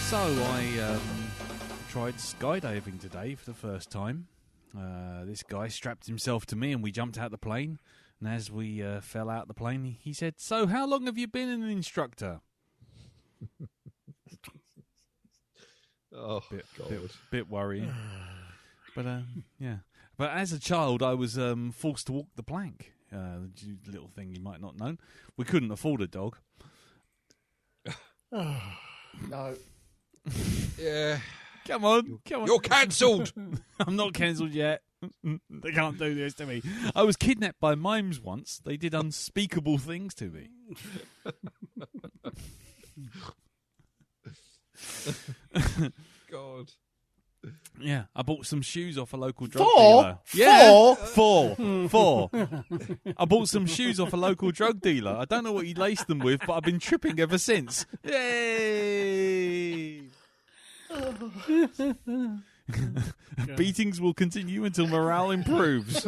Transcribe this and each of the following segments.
So I tried skydiving today for the first time. This guy strapped himself to me and we jumped out the plane. And as we fell out the plane, he said, "So how long have you been an instructor?" Oh, bit worrying. But yeah. But as a child, I was forced to walk the plank. Little thing you might not know. We couldn't afford a dog. No. Yeah. Come on. You're cancelled. I'm not cancelled yet. They can't do this to me. I was kidnapped by mimes once. They did unspeakable things to me. God. Yeah, I bought some shoes off a local drug dealer. Four. I bought some shoes off a local drug dealer. I don't know what he laced them with, but I've been tripping ever since. Yay! Beatings will continue until morale improves.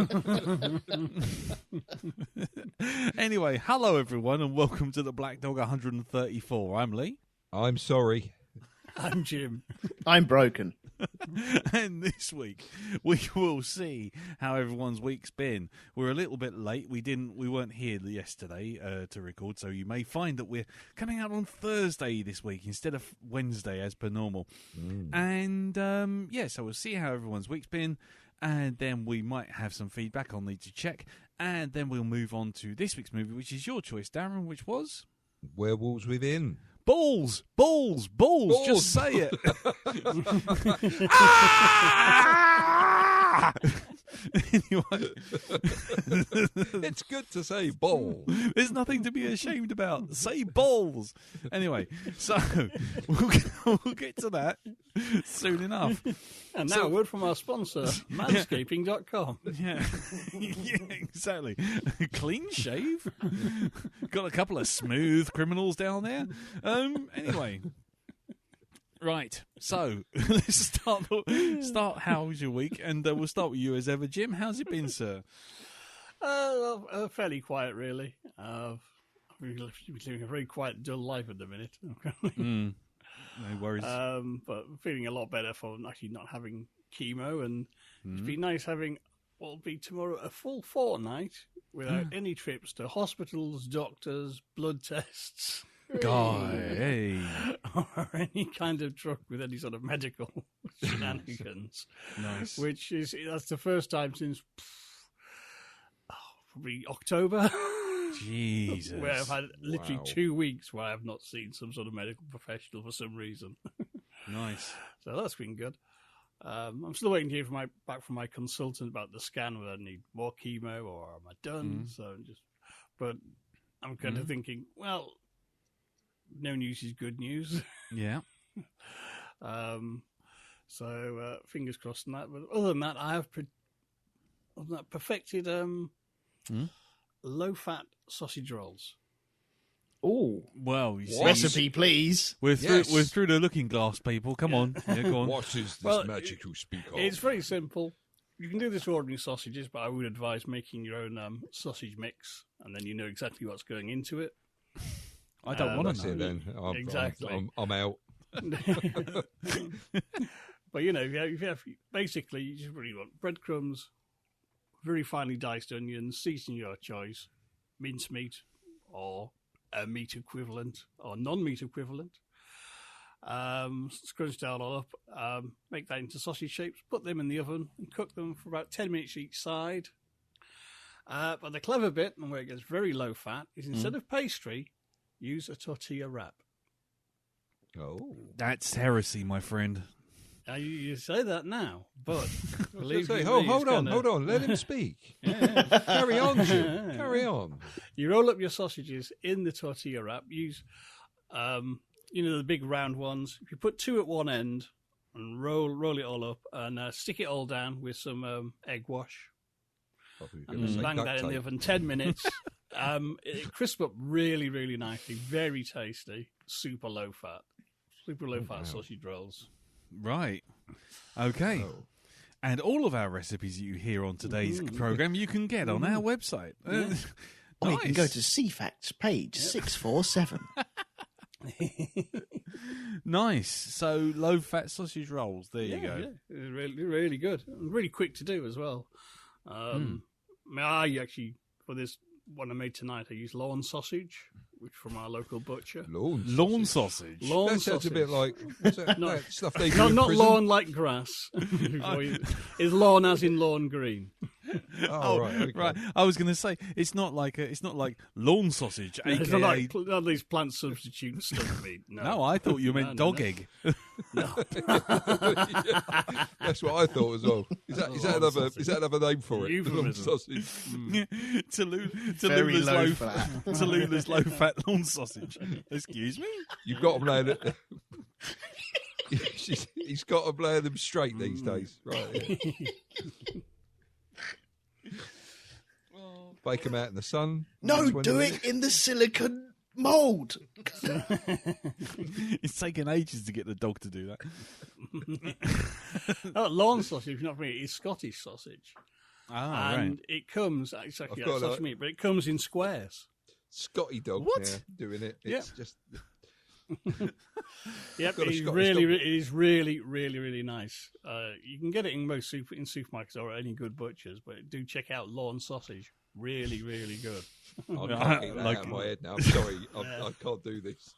Anyway, hello everyone and welcome to the Blackdog 134. I'm Lee. I'm sorry. I'm Jim. I'm broken. And this week we will see how everyone's week's been. We're a little bit late. We weren't here yesterday to record, so you may find that we're coming out on Thursday this week instead of Wednesday as per normal. And so we'll see how everyone's week's been, and then we might have some feedback I'll need to check, and then we'll move on to this week's movie, which is your choice, Darren, which was Werewolves Within. Balls! Just say it. Anyway, it's good to say balls. There's nothing to be ashamed about. Say balls. Anyway, so we'll get to that soon enough. And now a word from our sponsor, manscaping.com. Yeah. Yeah, exactly. Clean shave. Got a couple of smooth criminals down there. Anyway. Right, so let's start. How was your week? And we'll start with you as ever. Jim, how's it been, sir? Fairly quiet, really. We're living a very quiet, dull life at the minute. No worries. But feeling a lot better for actually not having chemo, and it's been nice having, what'll be tomorrow, a full fortnight without any trips to hospitals, doctors, blood tests. Hey. Or any kind of truck with any sort of medical shenanigans. Nice. That's the first time since probably October. Jesus. Where I've had literally 2 weeks where I've not seen some sort of medical professional for some reason. Nice. So that's been good. I'm still waiting to hear back from my consultant about the scan, whether I need more chemo or am I done. But I'm kind of thinking, well, no news is good news. Yeah. So fingers crossed on that. But other than that, I have perfected low-fat sausage rolls. Oh, well, you see, recipe, please. We're through the looking glass, people. Come on, go on. What is this magic you speak of? It's very simple. You can do this for ordinary sausages, but I would advise making your own sausage mix, and then you know exactly what's going into it. I don't want to know. Then. Exactly. I'm out. But basically, you just really want breadcrumbs, very finely diced onions, season your choice, mincemeat or a meat equivalent or non-meat equivalent. Scrunch that all up, make that into sausage shapes, put them in the oven and cook them for about 10 minutes each side. But the clever bit, and where it gets very low fat, is instead of pastry, use a tortilla wrap. Oh. That's heresy, my friend. Now, you say that now, but believe me, hold on, let him speak. Carry on, Jim. Carry on. You roll up your sausages in the tortilla wrap. Use, the big round ones. If you put 2 at one end and roll it all up and stick it all down with some egg wash. Bang that in the oven 10 minutes. It crisps up really, really nicely. Very tasty. Super low fat. Sausage rolls. Right. Okay. Oh. And all of our recipes that you hear on today's program, you can get on our website. Or you can go to CFACT's page 647. Nice. So low-fat sausage rolls. There you go. Yeah. It's really, really good. And really quick to do as well. I actually, for this one I made tonight, I used lawn sausage, which from our local butcher. Lawn sausage. That sounds a bit like what's that, that stuff they do in Not prison? lawn like grass. It's lawn as in lawn green. Oh, right, okay. Right. I was going to say it's not like lawn sausage, It's aka. not like not these plant substitute stuff meat. No, I thought you meant dog egg. That's what I thought as well. Is that another name for it? Euphemism. Sausage. Very Tallulah's low low fat. Tallulah's low-fat lawn sausage. Excuse me? You've got them laying it. He's got them laying them straight these days, right? Yeah. Bake them out in the sun. No, 20 do minutes. it in the silicon mould. It's taken ages to get the dog to do that. Lawn sausage, if you're not familiar, is Scottish sausage. Ah, And right. it comes, exactly I've like got sausage a- meat, but it comes in squares. Scotty dog. What? Yeah, doing it. Yeah. It's just Yep, got a it is Scottish really, dog. it is really, really, really nice. You can get it in most supermarkets or any good butchers, but do check out lawn sausage. Really, really good. I can't keep that out of my head now. I'm sorry, I can't do this.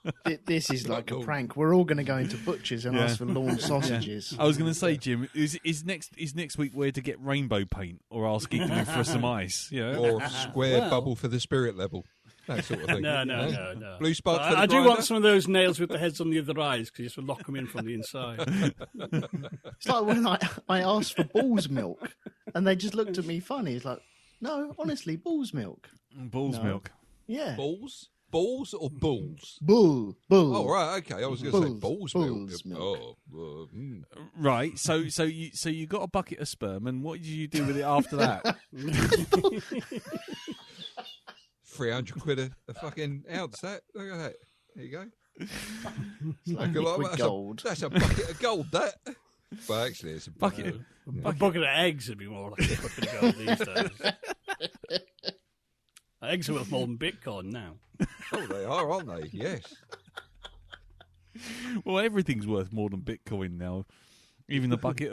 This is like a Lawn. prank. We're all going to go into butchers and Yeah. ask for lawn sausages. I was going to say, Jim, is next week where to get rainbow paint or ask Igloo for some ice? Yeah. Or square Well. bubble for the spirit level. That sort of thing. No. Blue spark for the I do grinder? want some of those nails with the heads on the other eyes because you just lock them in from the inside. It's like when I asked for bull's milk and they just looked at me funny. It's like, no, honestly, bull's milk. Bull's No. milk. Yeah. Balls? Balls or bulls? Bull. Oh, right, okay. I was going to say Bulls bull's milk. milk. Right. So you got a bucket of sperm, and what did you do with it after that? 300 quid a fucking ounce, that. Look at that. There you go. Like liquid gold. That's a bucket of gold, that. But actually, it's a Bucket. A bucket of eggs would be more like a bucket of gold these days. Eggs are worth more than Bitcoin now. Oh, they are, aren't they? Yes. Well, everything's worth more than Bitcoin now. Even a bucket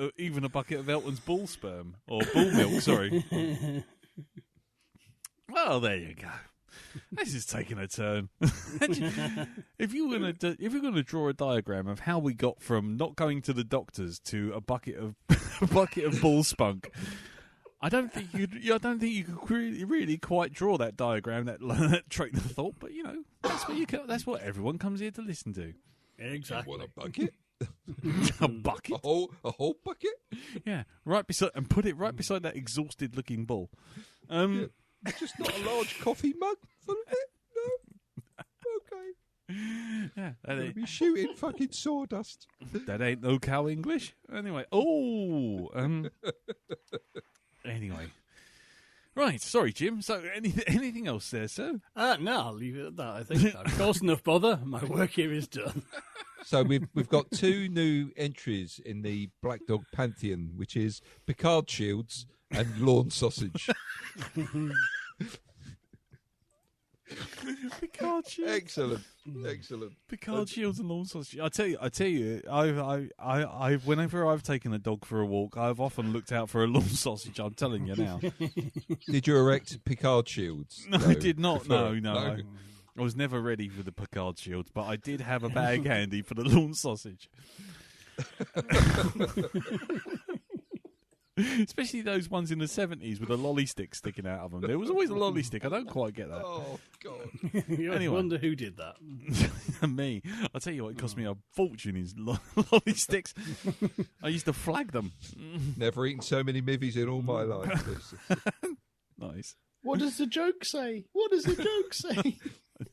of Elton's bull sperm or bull milk. Sorry. Well, there you go. This is taking a turn. If you're gonna draw a diagram of how we got from not going to the doctors to a bucket of bull spunk, I don't think you could really quite draw that diagram, that train of thought. But you know, that's what everyone comes here to listen to. Exactly. What, a bucket? A bucket, A whole bucket? yeah, right beside, and put it right beside that exhausted-looking bull. Just not a large coffee mug full of it? No? Okay. Yeah, Gonna be shooting fucking sawdust. that ain't no cow English. Anyway, anyway. Right, sorry, Jim. So, anything else there, sir? No, I'll leave it at that. I think I've caused enough bother. My work here is done. So we've got two new entries in the Blackdog pantheon, which is Picard shields and lawn sausage. Picard shields. Excellent. Picard shields and lawn sausage. I tell you, I've whenever I've taken a dog for a walk, I've often looked out for a lawn sausage. I'm telling you now. Did you erect Picard shields? No, I did not. before? No. I was never ready for the Picard shields, but I did have a bag handy for the lawn sausage. Especially those ones in the 70s with a lolly stick sticking out of them. There was always a lolly stick. I don't quite get that. Oh, God. You Anyway. wonder who did that. Me. I'll tell you what, it cost me a fortune in lolly sticks. I used to flag them. Never eaten so many mivvies in all my life. Nice. What does the joke say? What does the joke say?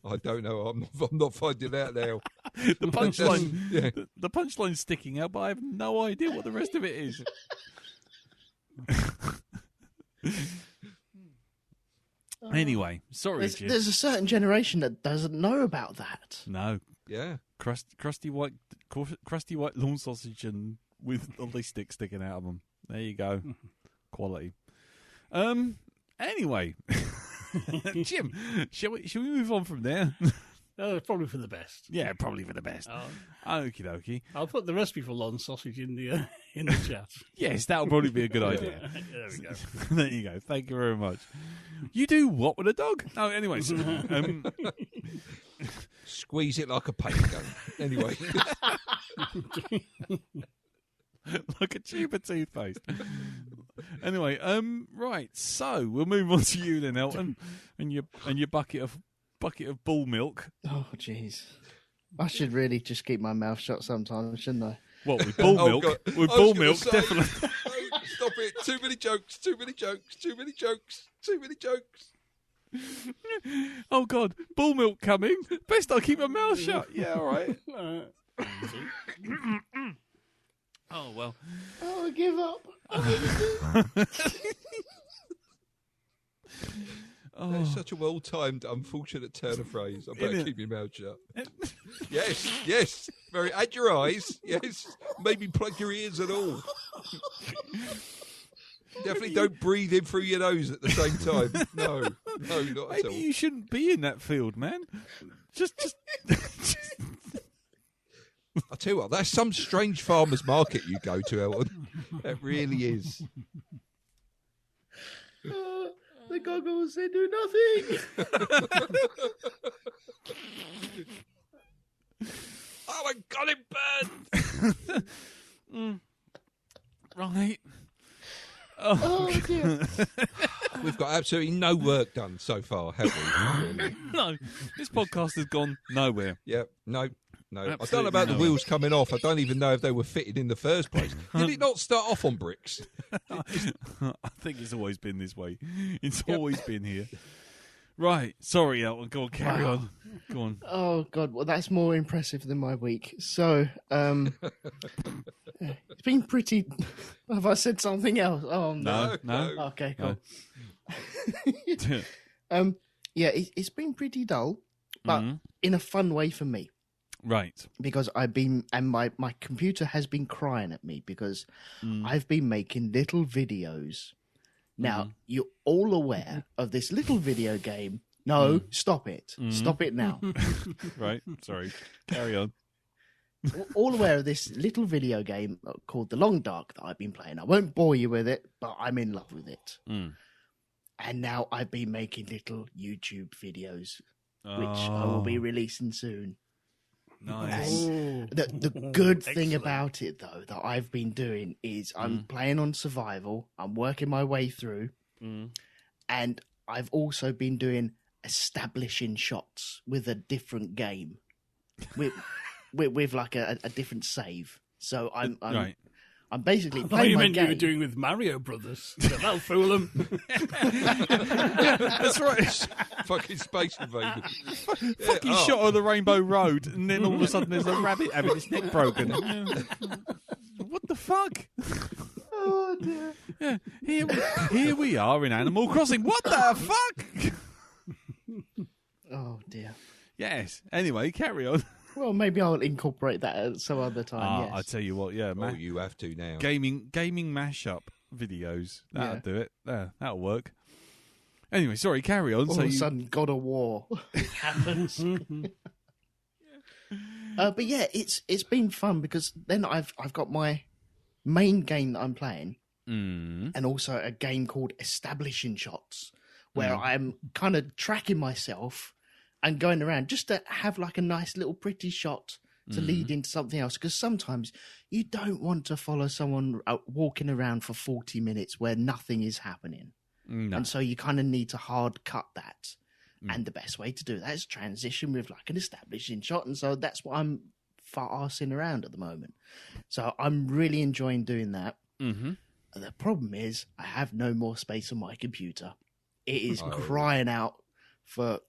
I don't know. I'm not finding out now. The punchline, Yeah. the punchline's sticking out, but I have no idea what the rest of it is. Anyway, sorry, There's, Jim. there's a certain generation that doesn't know about that. No, Yeah. crusty white lawn sausage and with all these sticks sticking out of them. There you go, quality. Anyway, Jim, shall we move on from there? Probably for the best. Yeah, probably for the best. Okie dokie. I'll put the recipe for lawn sausage in the chat. Yes, that'll probably be a good idea. There we go. There you go. Thank you very much. You do what with a dog? No, anyway. So, Squeeze it like a paint gun. Anyway. like a tube of toothpaste. Anyway, right. So we'll move on to you then, Elton, and your bucket of bull milk. Oh, jeez. I should really just keep my mouth shut sometimes, shouldn't I? What, with bull milk? God. With I was bull gonna milk, say, definitely. no, stop it. Too many jokes. Too many jokes. Too many jokes. Too many jokes. Oh God, bull milk coming. Best I keep my mouth shut. Yeah, all right. Oh well. Oh, I give up. That's such a well-timed, unfortunate turn of phrase. I better Isn't it? keep my mouth shut. Yes. Very. Add your eyes. Yes. Maybe plug your ears and all. Definitely don't breathe in through your nose at the same time. No, not at all. Maybe you shouldn't be in that field, man. Just I'll tell you what, that's some strange farmer's market you go to, Elton. That really is. The goggles, they do nothing. Oh, I got him burned. right. Oh, dear. We've got absolutely no work done so far, have we? Really? No, this podcast has gone nowhere. Yep. No. I don't Absolutely know about the nowhere. wheels coming off. I don't even know if they were fitted in the first place. Did it not start off on bricks? I think it's always been this way. It's always been here. Right. Sorry, Elton. Go on, carry on. Go on. Oh, God. Well, that's more impressive than my week. So, it's been pretty... Have I said something else? Oh, no. No. Okay, No. cool. Yeah, it's been pretty dull, but in a fun way for me. Right. Because I've been, and my computer has been crying at me because I've been making little videos. Now, you're all aware of this little video game. No, stop it. Stop it now. Right. Sorry. Carry on. All aware of this little video game called The Long Dark that I've been playing. I won't bore you with it, but I'm in love with it. And now I've been making little YouTube videos, which I will be releasing soon. Nice. The good thing about it, though, that I've been doing is I'm playing on survival. I'm working my way through. And I've also been doing establishing shots with a different game. With like a different save. So I'm right. I'm basically I thought playing you my meant game. you were doing with Mario Brothers. That'll fool them. That's right. Fucking Space Invader. Fucking shot on the Rainbow Road, and then all of a sudden there's a rabbit having his neck broken. What the fuck? Oh dear. Yeah, here we are in Animal Crossing. What the fuck? Oh dear. Yes. Anyway, carry on. Well, maybe I'll incorporate that at some other time. Yes. I tell you what, yeah, Oh, man. you have to now. Gaming mashup videos. That'll Yeah. do it. That'll work. Anyway, sorry, carry on. All So of a you, sudden, God of War happens. But yeah, it's been fun because then I've got my main game that I'm playing, and also a game called Establishing Shots, where I'm kind of tracking myself and going around just to have like a nice little pretty shot to lead into something else. Because sometimes you don't want to follow someone walking around for 40 minutes where nothing is happening. no. And so you kind of need to hard cut that. And the best way to do that is transition with like an establishing shot. And so that's what I'm arsing around at the moment. So I'm really enjoying doing that. Mm-hmm. The problem is I have no more space on my computer. It is crying out for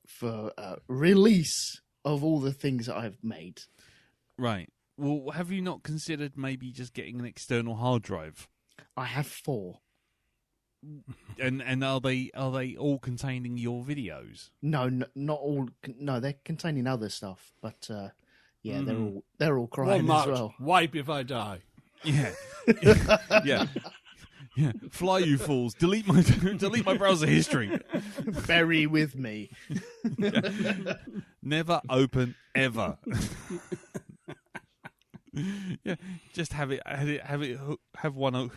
release of all the things that I've made. Right. Well, have you not considered maybe just getting an external hard drive? I have 4. And are they all containing your videos? No, not all. No, they're containing other stuff, but yeah, they're all One crying as marked, well. wipe if I die. Yeah, yeah, yeah. Fly, you fools! Delete my browser history. Bury with me. Never open ever. Yeah, just have one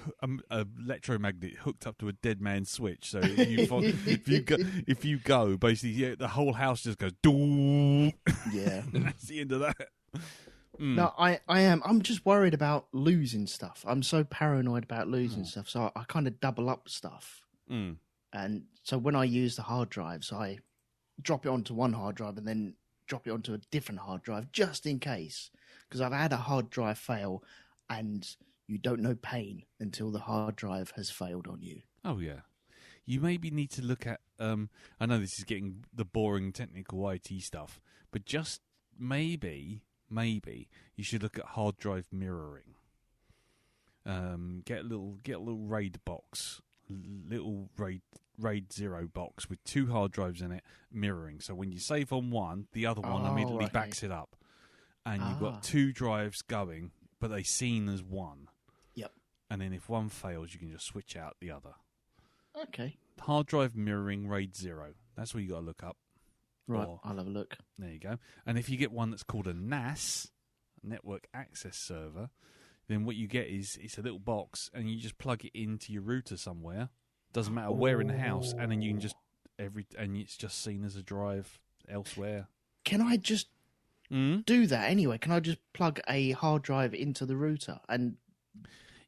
electromagnet hooked up to a dead man's switch. So if you go, basically, the whole house just goes doo. Yeah, And that's the end of that. No, I am. I'm just worried about losing stuff. I'm so paranoid about losing stuff, so I kind of double up stuff. And so when I use the hard drives, I drop it onto one hard drive and then drop it onto a different hard drive just in case. Because I've had a hard drive fail, and you don't know pain until the hard drive has failed on you. Oh yeah, you maybe need to look at. I know this is getting the boring technical IT stuff, but just maybe you should look at hard drive mirroring. Get a little RAID box, little RAID 0 box with 2 hard drives in it, mirroring. So when you save on one, the other one immediately backs it up, and you've got 2 drives going, but they seen as one. Yep. And then if one fails, you can just switch out the other. Okay. Hard drive mirroring RAID 0. That's what you got to look up. Right, I'll have a look. There you go. And if you get one that's called a NAS, Network Access Server, then what you get is it's a little box, and you just plug it into your router somewhere. Doesn't matter where in the house, and then you can just and it's just seen as a drive elsewhere. Can I just do that anyway? Can I just plug a hard drive into the router and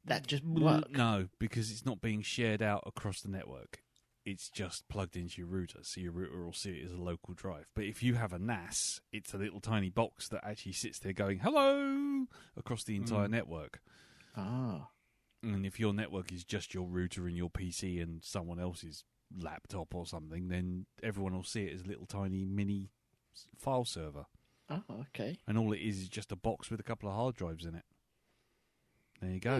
that just work? No, because it's not being shared out across the network. It's just plugged into your router, so your router will see it as a local drive. But if you have a NAS, it's a little tiny box that actually sits there going, hello, across the entire network. Ah. And if your network is just your router and your PC and someone else's laptop or something, then everyone will see it as a little tiny mini file server. Oh, okay. And all it is just a box with a couple of hard drives in it. There you go.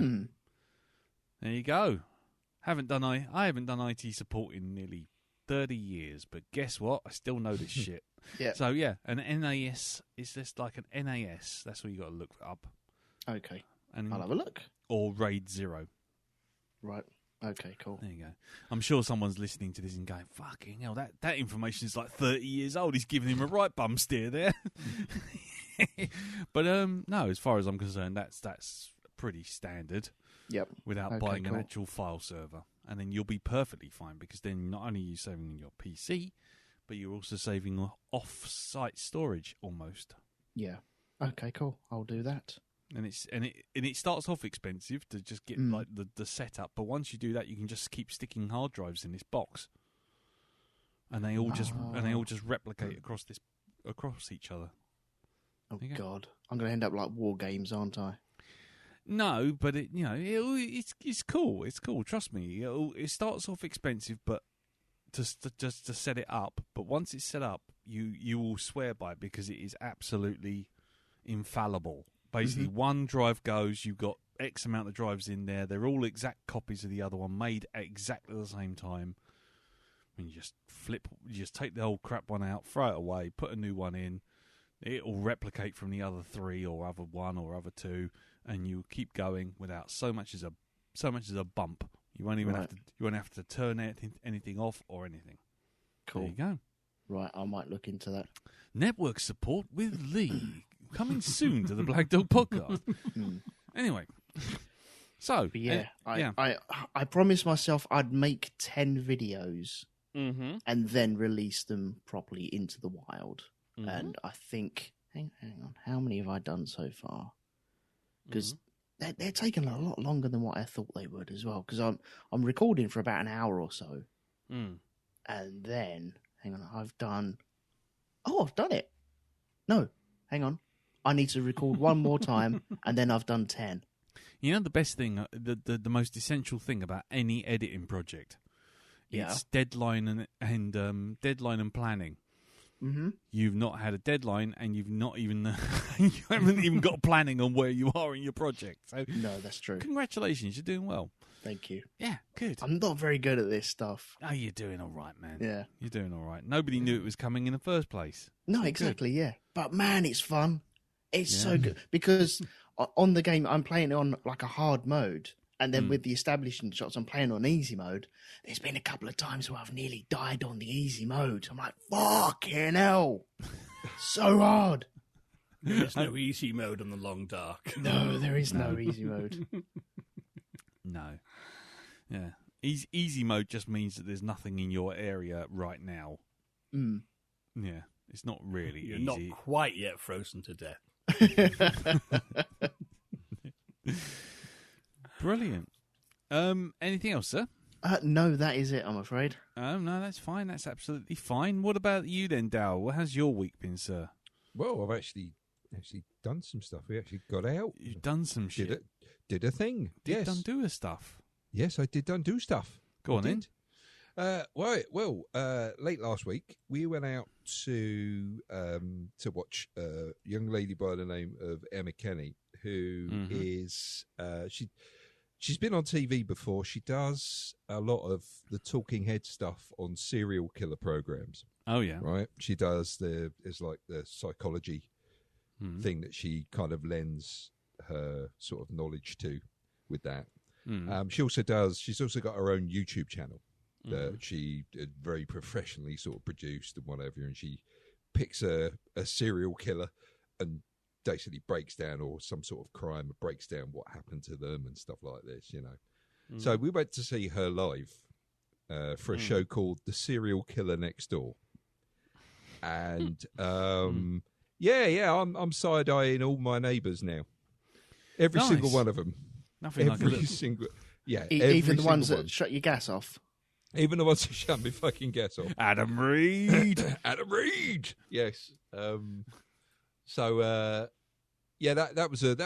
There you go. I haven't done IT support in nearly 30 years, but guess what? I still know this shit. Yeah. So yeah, an NAS is just like an NAS. That's what you got to look up. Okay. And I'll have a look. Or RAID 0. Right. Okay, cool. There you go. I'm sure someone's listening to this and going, fucking hell, that information is like 30 years old. He's giving him a right bum steer there. But no, as far as I'm concerned, that's pretty standard. Yep. Without buying an actual file server. And then you'll be perfectly fine, because then not only are you saving on your PC, but you're also saving off-site storage almost. Yeah. Okay, cool. I'll do that. And it starts off expensive to just get like the setup, but once you do that, you can just keep sticking hard drives in this box, and they all just replicate across each other. Oh God, I'm going to end up like War Games, aren't I? No, but it's cool. It's cool. Trust me. It starts off expensive, but just to set it up. But once it's set up, you will swear by it, because it is absolutely infallible. Basically, one drive goes, you've got X amount of drives in there. They're all exact copies of the other one, made at exactly the same time. And you just take the old crap one out, throw it away, put a new one in. It will replicate from the other 3 or other 1 or other 2, and you keep going without so much as a bump. You won't even have to turn anything off or anything. Cool. There you go. Right, I might look into that. Network support with Lee, coming soon to the Black Dog podcast. Anyway, so but yeah, I promised myself I'd make 10 videos and then release them properly into the wild. And I think, hang on, how many have I done so far? Because they're taking a lot longer than what I thought they would as well. Because I'm recording for about an hour or so, and then hang on, I've done it. No, hang on, I need to record one more time, and then I've done 10. You know the best thing, the most essential thing about any editing project, it's deadline and planning. Mm-hmm. You've not had a deadline, and you've not even you haven't even got planning on where you are in your project. So No, that's true. congratulations, you're doing well. Thank you. Yeah, good. I'm not very good at this stuff. Oh, you're doing all right, man. Yeah. You're doing all right. Nobody knew it was coming in the first place. No, So exactly, yeah. But man, it's fun. It's Yeah. so good. Because on the game, I'm playing it on like a hard mode. And then with the establishing shots, I'm playing on easy mode. There's been a couple of times where I've nearly died on the easy mode. I'm like, fucking hell. So hard. There's no easy mode on the long dark. No, there is no easy mode. No. Yeah. Easy mode just means that there's nothing in your area right now. Mm. Yeah. It's not really You're easy. not quite yet frozen to death. Brilliant. Anything else, sir? No, that is it, I'm afraid. No, that's fine. That's absolutely fine. What about you then, Dal? What has your week been, sir? Well, I've actually done some stuff. We actually got out. You've done some shit. Did a thing. Did Yes. undo stuff. Yes, I did undo stuff. Go on I in. did. Late last week we went out to watch a young lady by the name of Emma Kenny, who is she's been on TV before. She does a lot of the talking head stuff on serial killer programs. Oh, yeah. Right, she does the psychology thing that she kind of lends her sort of knowledge to with that. She's also got her own YouTube channel that she very professionally sort of produced and whatever, and she picks a serial killer and basically breaks down, or some sort of crime, breaks down what happened to them and stuff like this, you know. So we went to see her live for a show called The Serial Killer Next Door. And I'm side-eyeing all my neighbours now. Every Nice. single one of them. Nothing like a Every little... single... Yeah, Even the ones single that shut your gas off. Even the ones that shut me fucking gas off. Adam Reed. Adam Reed. Yes. That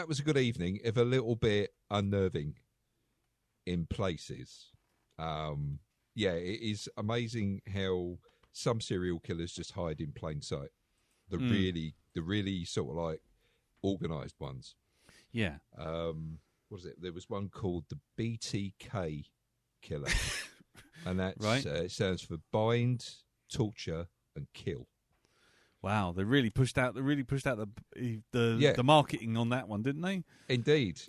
was a good evening, if a little bit unnerving in places. It is amazing how some serial killers just hide in plain sight. The really sort of like organised ones. Yeah. What is it? There was one called the BTK killer. And that's Right. It stands for bind, torture, and kill. Wow, they really pushed out the marketing on that one, didn't they? Indeed.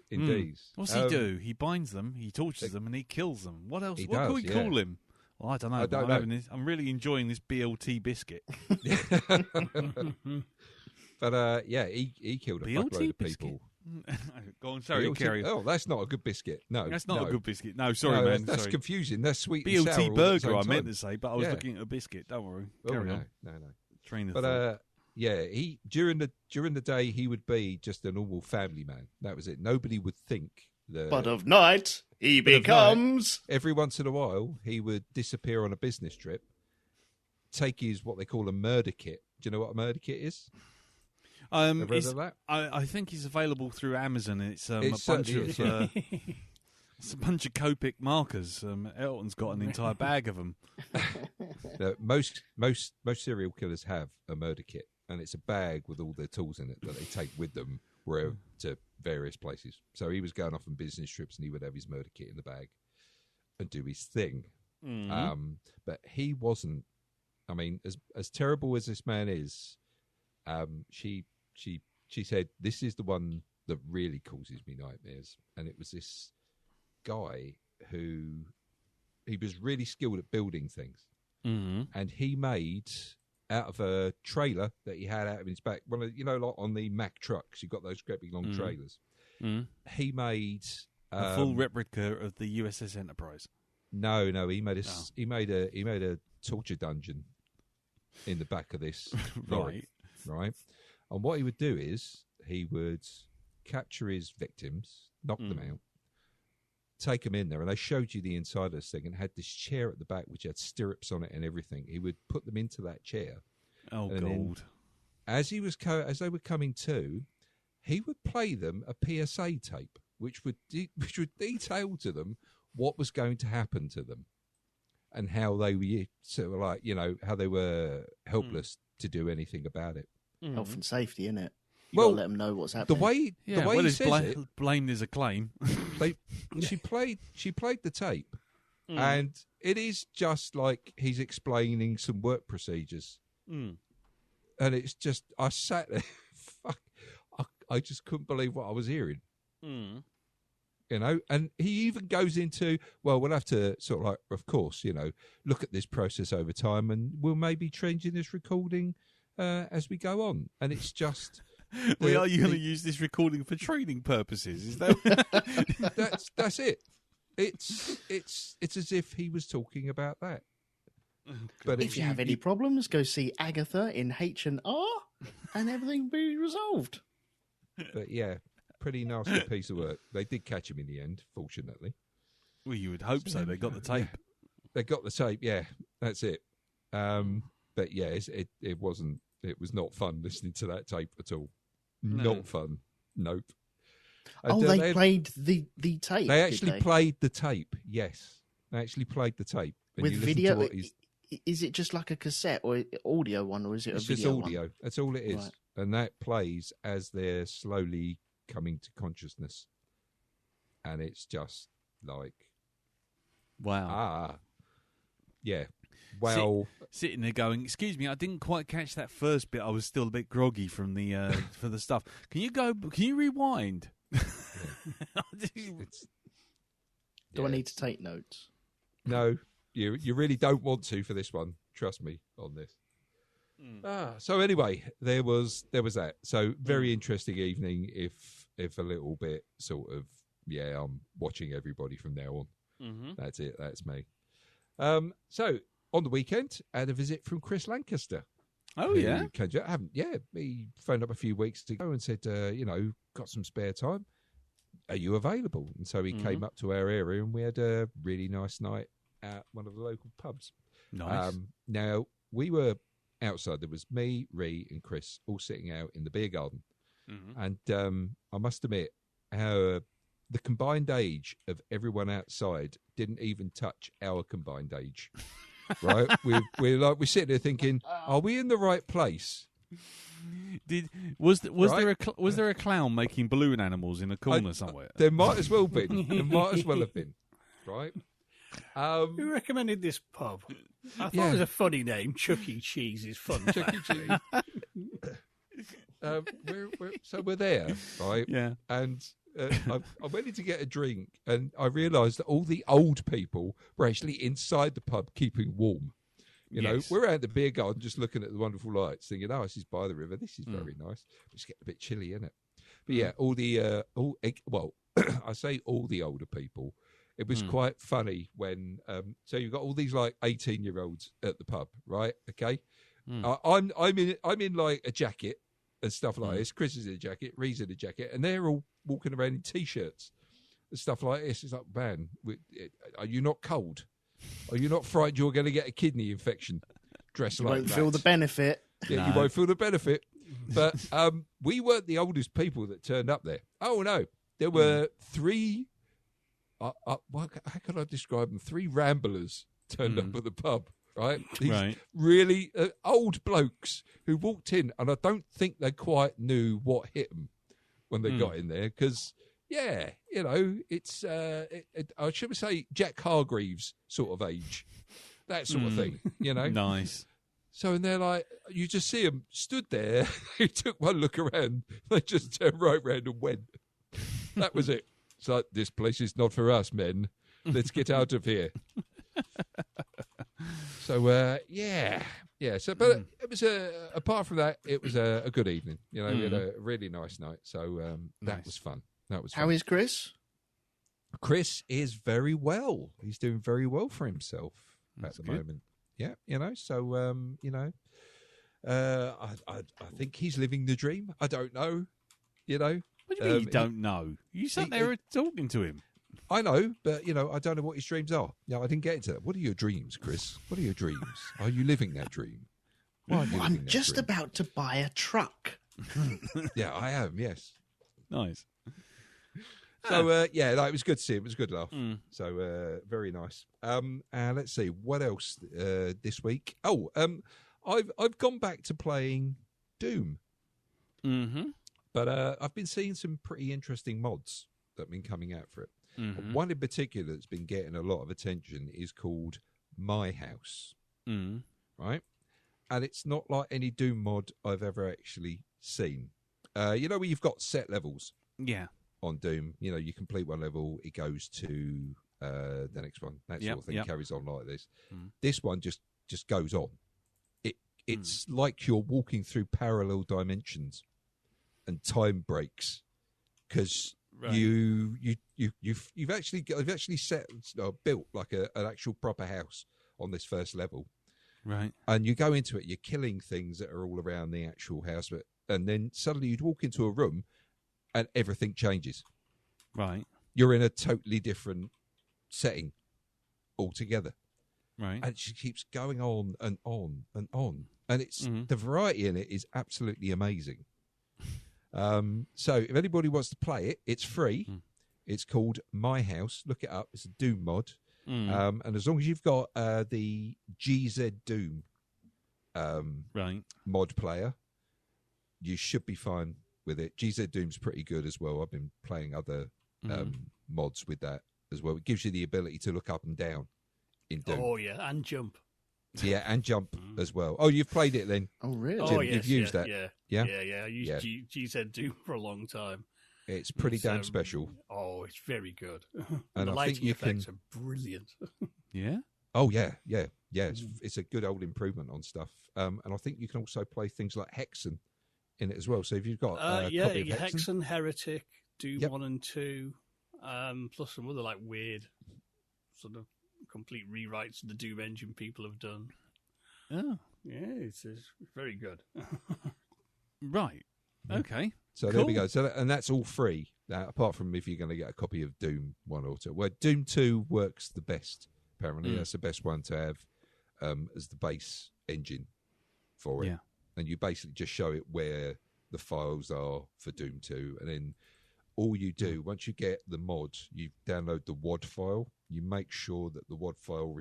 What's he do? He binds them, he tortures them, and he kills them. What else? What can we call him? Well, I don't know. I don't know. I'm really enjoying this BLT biscuit. But he killed a BLT fuckload of biscuit? people. Go on, sorry, BLT carry on. Oh, that's not a good biscuit. No, That's not no. a good biscuit. No, sorry, No, man. That's sorry. confusing. That's sweet and sour. BLT all burger, at the I same meant time. to say, but I was Yeah. looking at a biscuit. Don't worry. Oh, Carry no, on. no. Train of thought. But he during the day he would be just a normal family man. That was it. Nobody would think that. But of night, he But of night- becomes... Every once in a while, he would disappear on a business trip, take his what they call a murder kit. Do you know what a murder kit is? Ever heard It's- of that? I think it's available through Amazon. It's It a bunch certainly of is, yeah. it's a bunch of Copic markers. Elton's got an entire bag of them. Most serial killers have a murder kit, and it's a bag with all their tools in it that they take with them wherever to various places. So he was going off on business trips, and he would have his murder kit in the bag and do his thing. But he wasn't. I mean, as terrible as this man is, she said this is the one that really causes me nightmares, and it was this guy who he was really skilled at building things, and he made out of a trailer that he had out of his back. One of like on the Mack trucks, you've got those great big long trailers. He made A full replica of the USS Enterprise. No, he made he made a torture dungeon in the back of this lorry, right? And what he would do is he would capture his victims, knock them out, take them in there, and they showed you the inside of this thing, and had this chair at the back which had stirrups on it and everything. He would put them into that chair. Oh, and then gold! As they were coming to, he would play them a PSA tape, which would detail to them what was going to happen to them, and how they were sort of like how they were helpless to do anything about it. Health and safety, innit? You Well, gotta let them know what's happening. The way he it's says it, blamed as a claim. she played the tape, and it is just like he's explaining some work procedures, and it's just I sat there, I just couldn't believe what I was hearing. You know, and he even goes into, well, we'll have to sort of like, of course, you know, look at this process over time, and we'll maybe changing this recording as we go on. And it's just, Are you going to use this recording for training purposes? Is that that's it. It's as if he was talking about that. But if you have any problems, go see Agatha in H&R, and everything will be resolved. But yeah. Pretty nasty piece of work. They did catch him in the end, fortunately. Well, you would hope so. They got the tape. Yeah. They got the tape. Yeah, that's it. But yeah, it wasn't. It was not fun listening to that tape at all. No. Not fun. Nope. And, they played the tape. They actually played the tape. Yes, they actually played the tape and with you video. To what is it just like a cassette or audio one, or is it it's a video? Just audio. One? That's all it is, Right. and that plays as they're slowly coming to consciousness, and it's just like, Wow. Yeah. Well, Sitting there going, excuse me, I didn't quite catch that first bit. I was still a bit groggy from the for the stuff. Can you rewind? Do I need to take notes? No, you really don't want to for this one. Trust me on this. So anyway, there was that. So very interesting evening. If a little bit sort of, I'm watching everybody from now on. That's it. That's me. So on the weekend, I had a visit from Chris Lancaster. Oh yeah, he phoned up a few weeks ago and said, got some spare time. Are you available? And so he came up to our area, and we had a really nice night at one of the local pubs. Nice. Now we were outside. There was me, Ree, and Chris all sitting out in the beer garden, and I must admit, the combined age of everyone outside didn't even touch our combined age. Right? We're sitting there thinking, are we in the right place? Was there a clown making balloon animals in a corner somewhere? There might as well been. There might as well have been. Right? Who recommended this pub? I thought it was a funny name. Chuck E. Cheese is fun. Chuck E. Cheese. So we're there, right? Yeah. And I went in to get a drink, and I realised that all the old people were actually inside the pub keeping warm. You know, we're out at the beer garden just looking at the wonderful lights, thinking, "Oh, this is by the river. This is very nice." It's getting a bit chilly, isn't it? But yeah, I say all the older people. It was quite funny when so you've got all these like 18-year-olds at the pub, right? Okay, I'm in like a jacket and stuff like this. Chris is in a jacket, Ree's in a jacket, and they're all walking around in t-shirts and stuff like this. It's like, man, are you not cold? Are you not frightened you're going to get a kidney infection dressed like that? You won't feel the benefit. Yeah, you won't feel the benefit. But we weren't the oldest people that turned up there. Oh, no. There were three, how can I describe them? 3 ramblers turned up at the pub, right? These really old blokes who walked in, and I don't think they quite knew what hit them when they got in there, because... yeah, it's, I should say Jack Hargreaves sort of age, that sort of thing, Nice. So, and they're like, you just see them stood there, he took one look around, they just turned right round and went. That was it. It's like, this place is not for us, men. Let's get out of here. So, yeah. So, but it was apart from that, it was a good evening. We had a really nice night. So that was fun. How is Chris? Chris is very well. He's doing very well for himself at the moment. Yeah, So I think he's living the dream. I don't know. What do you mean you don't know? You sat there talking to him. I know, but I don't know what his dreams are. I didn't get into that. What are your dreams, Chris? What are your dreams? Are you living that dream? I'm just about to buy a truck. Yeah, I am. Yes. Nice. So, it was good to see him. It was a good laugh. So, very nice. And let's see, what else this week? I've gone back to playing Doom. Mm-hmm. But I've been seeing some pretty interesting mods that have been coming out for it. Mm-hmm. One in particular that's been getting a lot of attention is called My House, right? And it's not like any Doom mod I've ever actually seen. You know where you've got set levels? Yeah. On Doom, you know, you complete one level, it goes to the next one. That sort of thing carries on like this. This one just goes on. It's like you're walking through parallel dimensions and time breaks because you've actually built like an actual proper house on this first level, right? And you go into it, you're killing things that are all around the actual house, and then suddenly you'd walk into a room and everything changes. Right, you're in a totally different setting altogether. Right, and she keeps going on and on and on, and it's the variety in it is absolutely amazing. So if anybody wants to play it, it's free. It's called My House. Look it up. It's a Doom mod. And as long as you've got the GZ Doom mod player, you should be fine with it. GZ Doom's pretty good as well. I've been playing other mods with that as well. It gives you the ability to look up and down in Doom. Oh, yeah, and jump. Yeah, and jump as well. Oh, you've played it then? Oh, really? Jim, oh, yes, you've used that? Yeah. I used GZ Doom for a long time. It's pretty damn special. Oh, it's very good. And the I lighting think you effects are brilliant. Yeah? Oh, yeah. It's a good old improvement on stuff. And I think you can also play things like Hexen in it as well. So if you've got a copy of Hexen, Heretic, Doom 1 and 2, plus some other like weird sort of complete rewrites of the Doom engine people have done. Oh. Yeah, it's very good. Right. Okay. So cool. There we go. So and that's all free, apart from if you're going to get a copy of Doom 1 or 2. Well, Doom 2 works the best, apparently. That's the best one to have as the base engine for it. Yeah. And you basically just show it where the files are for Doom 2. And then all you do, once you get the mod, you download the WAD file. You make sure that the WAD file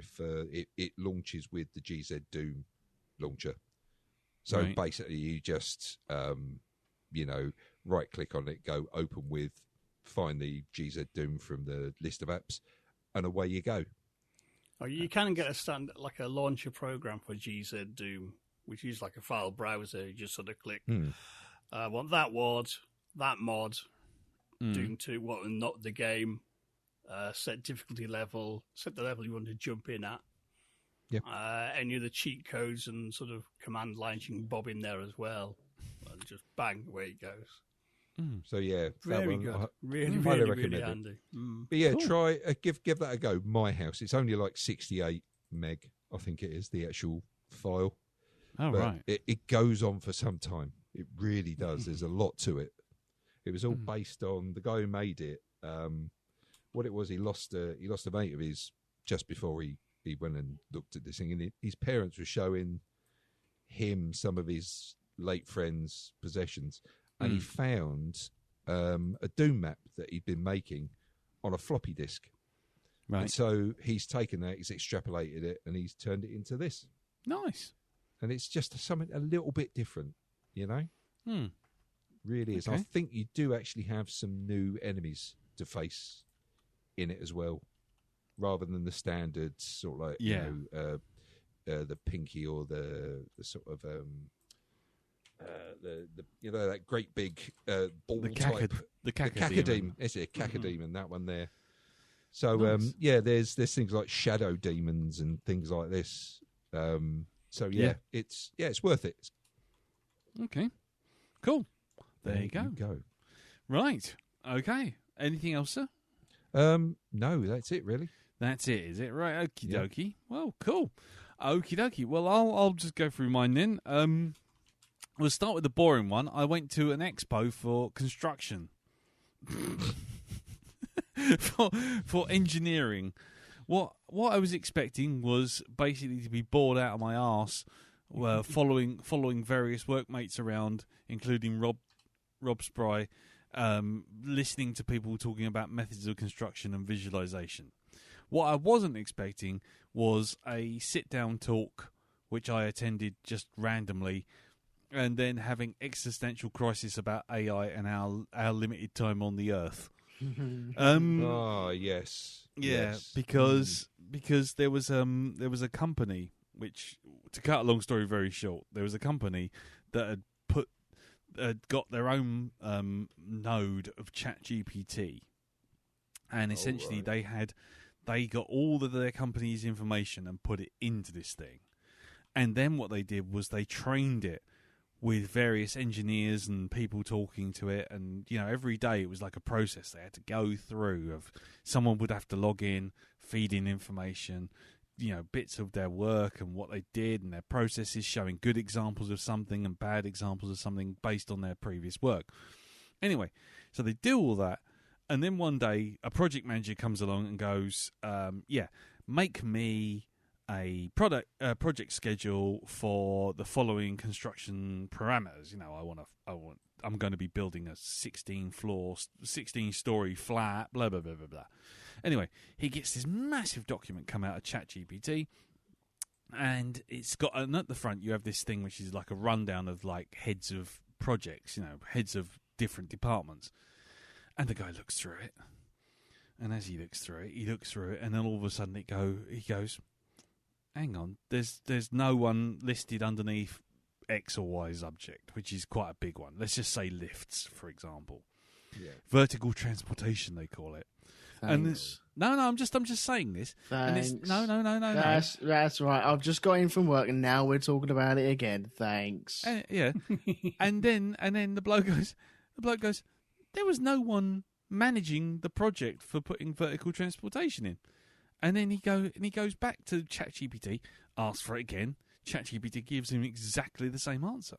it launches with the GZ Doom launcher. So basically you just, right click on it, go open with, find the GZ Doom from the list of apps, and away you go. Oh, you can get a launcher program for GZ Doom, which is like a file browser. You just sort of click, I want that WAD, that mod, Doom 2, not the game, set difficulty level, set the level you want to jump in at. Yep. Any of the cheat codes and sort of command lines you can bob in there as well. And just bang, away it goes. So yeah, very good. Really handy. But yeah, try give that a go. My House. It's only like 68 meg, I think it is, the actual file. Oh, but right. It goes on for some time. It really does. There's a lot to it. It was all based on the guy who made it. What it was, he lost a mate of his just before he went and looked at this thing, and his parents were showing him some of his late friend's possessions, and he found a Doom map that he'd been making on a floppy disk. Right. And so he's taken that, he's extrapolated it, and he's turned it into this. Nice. And it's just something a little bit different, you know? Really is. Okay. I think you do actually have some new enemies to face in it as well, rather than the standard sort of like, the pinky or the sort of that great big ball type, the cacodeme. Is it a cacodeme and that one there? So nice. There's things like shadow demons and things like this. It's worth it. Okay, cool. There you go. go. Right. Okay. Anything else, sir? No, that's it really. That's it, is it? Right, okie dokie. Well, cool. Okie dokie. Well, I'll just go through mine then. We'll start with the boring one. I went to an expo for construction. for engineering. What I was expecting was basically to be bored out of my arse following various workmates around, including Rob Spry, listening to people talking about methods of construction and visualization. What I wasn't expecting was a sit-down talk which I attended just randomly, and then having existential crisis about AI and our limited time on the Earth. Yes. Yeah, Yes. because there was a company which, to cut a long story very short, there was a company that had got their own node of ChatGPT, and essentially they got all of their company's information and put it into this thing, and then what they did was they trained it with various engineers and people talking to it, and every day it was like a process they had to go through. Of someone would have to log in, feed in information, bits of their work and what they did and their processes, showing good examples of something and bad examples of something based on their previous work. Anyway, so they do all that, and then one day a project manager comes along and goes, make me a project schedule for the following construction parameters. I'm going to be building a 16-story flat, blah, blah, blah, blah, blah. Anyway, he gets this massive document come out of ChatGPT, and it's got, and at the front you have this thing which is like a rundown of like heads of projects, heads of different departments. And the guy looks through it, and as he looks through it, and then all of a sudden he goes, hang on, there's no one listed underneath X or Y subject, which is quite a big one. Let's just say lifts, for example. Yeah. Vertical transportation, they call it. Thanks. And I'm just saying this. Thanks. And no. That's right. I've just got in from work, and now we're talking about it again. Thanks. Yeah. and then the bloke goes, there was no one managing the project for putting vertical transportation in. And then he goes back to ChatGPT, asks for it again. ChatGPT gives him exactly the same answer.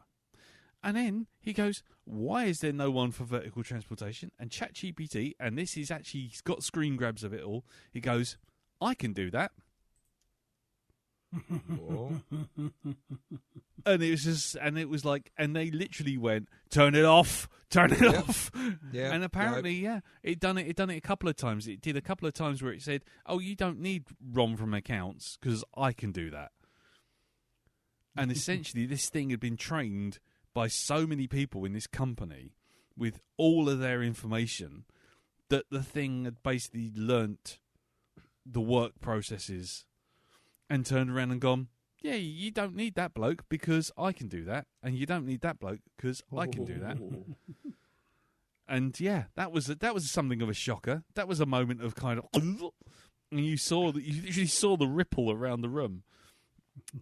And then he goes, why is there no one for vertical transportation? And ChatGPT, and this is actually, he's got screen grabs of it all, he goes, I can do that. And it was like, and they literally went, turn it off. Yeah. And apparently, it done it a couple of times. It did a couple of times where it said, oh, you don't need ROM from accounts because I can do that. And essentially, this thing had been trained by so many people in this company with all of their information that the thing had basically learnt the work processes and turned around and gone, yeah, you don't need that bloke because I can do that, and you don't need that bloke because I can do that. And yeah, that was something of a shocker. That was a moment of kind of, and you literally saw the ripple around the room.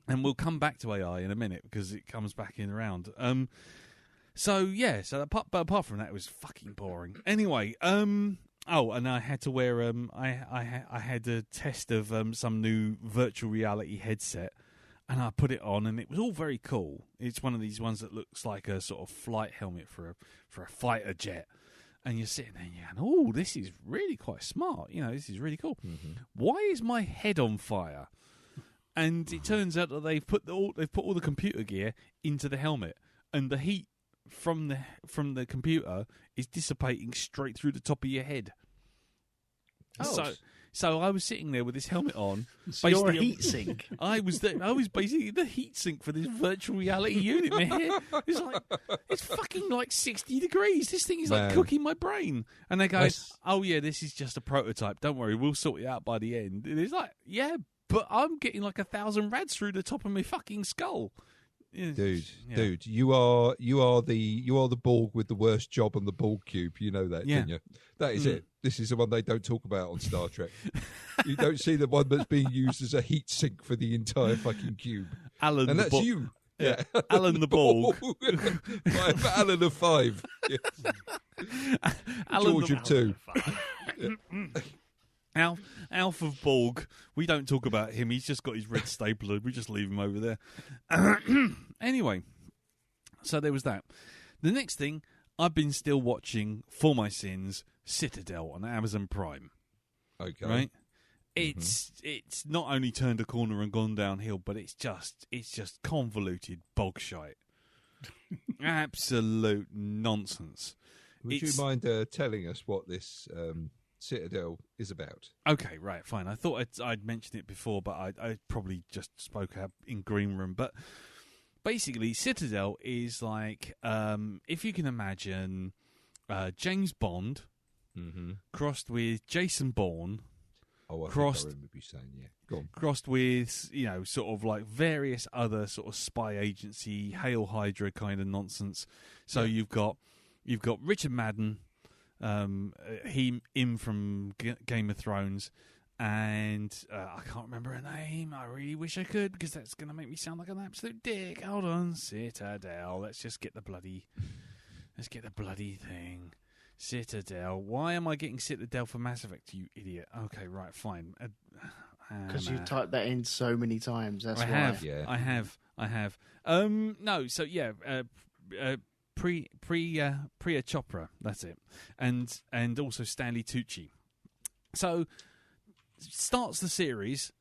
And we'll come back to AI in a minute because it comes back in around. Apart from that, it was fucking boring. Anyway, and I had to wear I had a test of some new virtual reality headset, and I put it on, and it was all very cool. It's one of these ones that looks like a sort of flight helmet for a fighter jet. And you're sitting there and you're going, oh, this is really quite smart. This is really cool. Mm-hmm. Why is my head on fire? And it turns out that they've put all the computer gear into the helmet, and the heat from the computer is dissipating straight through the top of your head. Oh. So I was sitting there with this helmet on. So you're a heat sink. I was basically the heat sink for this virtual reality unit, man. It's fucking like 60 degrees. This thing is like cooking my brain. And they go, oh yeah, this is just a prototype. Don't worry, we'll sort it out by the end. And it's like, yeah, but I'm getting like 1,000 rads through the top of my fucking skull. Dude, you are the Borg with the worst job on the Borg cube. You know that, don't you? That is it. This is the one they don't talk about on Star Trek. You don't see the one that's being used as a heat sink for the entire fucking cube. Alan, and that's you. Yeah. Alan the Borg. Alan of 5. Yes. George of 2. Alf of Borg. We don't talk about him. He's just got his red stapler. We just leave him over there. Anyway, so there was that. The next thing, I've been still watching, for my sins, Citadel on Amazon Prime. Okay. Right? It's not only turned a corner and gone downhill, but it's just convoluted bog shite. Absolute nonsense. Would you mind telling us what this Citadel is about. Okay, right, fine. I thought I'd mentioned it before, but I probably just spoke out in Green Room. But basically, Citadel is like, if you can imagine James Bond crossed with Jason Bourne. Oh, I think I remember you saying, yeah. Go on. Crossed with, sort of like various other sort of spy agency, Hail Hydra kind of nonsense. So you've got Richard Madden, him from Game of Thrones, and I can't remember her name. I really wish I could, because that's going to make me sound like an absolute dick. Hold on, Citadel. Let's get the bloody thing. Citadel. Why am I getting Citadel for Mass Effect, you idiot? Okay, right, fine. Because you've typed that in so many times. That's why. I have. No, so yeah, Priya Chopra. That's it, and also Stanley Tucci. So starts the series.